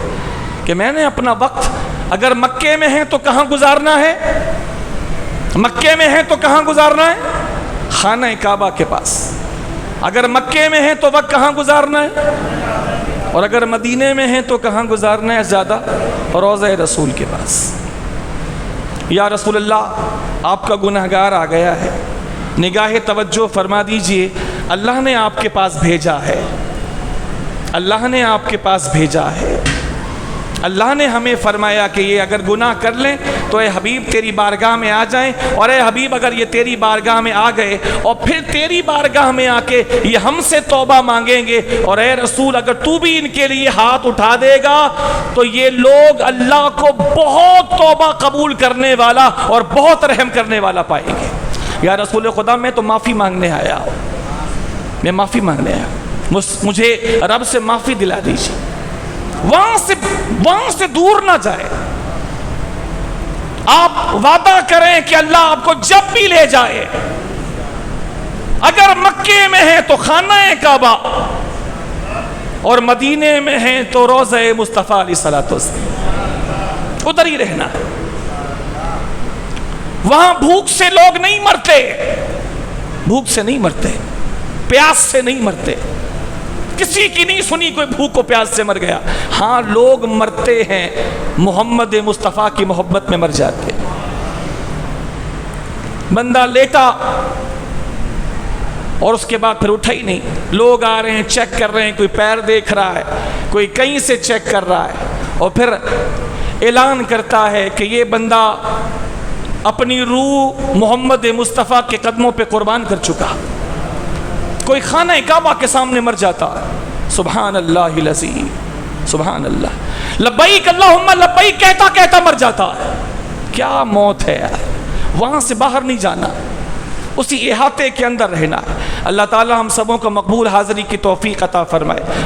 A: کہ میں نے اپنا وقت اگر مکے میں ہے تو کہاں گزارنا ہے؟ مکے میں ہے تو کہاں گزارنا ہے؟ خانہ کعبہ کے پاس۔ اگر مکے میں ہے تو وقت کہاں گزارنا ہے؟ اور اگر مدینے میں ہے تو کہاں گزارنا ہے زیادہ؟ روضہ رسول کے پاس۔ یا رسول اللہ، آپ کا گنہگار آ گیا ہے، نگاہ توجہ فرما دیجئے، اللہ نے آپ کے پاس بھیجا ہے، اللہ نے آپ کے پاس بھیجا ہے، اللہ نے ہمیں فرمایا کہ یہ اگر گناہ کر لیں تو اے حبیب تیری بارگاہ میں آ جائیں، اور اے حبیب اگر یہ تیری بارگاہ میں آ گئے اور پھر تیری بارگاہ میں آ کے یہ ہم سے توبہ مانگیں گے، اور اے رسول اگر تو بھی ان کے لیے ہاتھ اٹھا دے گا تو یہ لوگ اللہ کو بہت توبہ قبول کرنے والا اور بہت رحم کرنے والا پائیں گے۔ یا رسول خدا، میں تو معافی مانگنے آیا ہوں، میں معافی مانگنے آیا ہوں، مجھے رب سے معافی دلا دیجیے۔ وہاں سے دور نہ جائے، آپ وعدہ کریں کہ اللہ آپ کو جب بھی لے جائے، اگر مکے میں ہے تو خانہ کعبہ، اور مدینے میں ہے تو روضہ مصطفیٰ علیہ الصلوۃ والسلام، ادھر ہی رہنا ہے۔ وہاں بھوک سے لوگ نہیں مرتے، بھوک سے نہیں مرتے، پیاس سے نہیں مرتے، کسی کی نہیں سنی کوئی بھوک و پیاس سے مر گیا۔ ہاں لوگ مرتے ہیں، محمد مصطفیٰ کی محبت میں مر جاتے۔ بندہ لیٹا اور اس کے بعد پھر اٹھا ہی نہیں، لوگ آ رہے ہیں چیک کر رہے ہیں، کوئی پیر دیکھ رہا ہے، کوئی کہیں سے چیک کر رہا ہے، اور پھر اعلان کرتا ہے کہ یہ بندہ اپنی روح محمد مصطفیٰ کے قدموں پہ قربان کر چکا۔ کوئی خانہ کعبہ کے سامنے مر جاتا ہے، سبحان اللہ العظیم، سبحان اللہ، لبیک اللہم لبیک کہتا کہتا مر جاتا ہے۔ کیا موت ہے یار، وہاں سے باہر نہیں جانا، اسی احاطے کے اندر رہنا ہے۔ اللہ تعالی ہم سبوں کو مقبول حاضری کی توفیق عطا فرمائے۔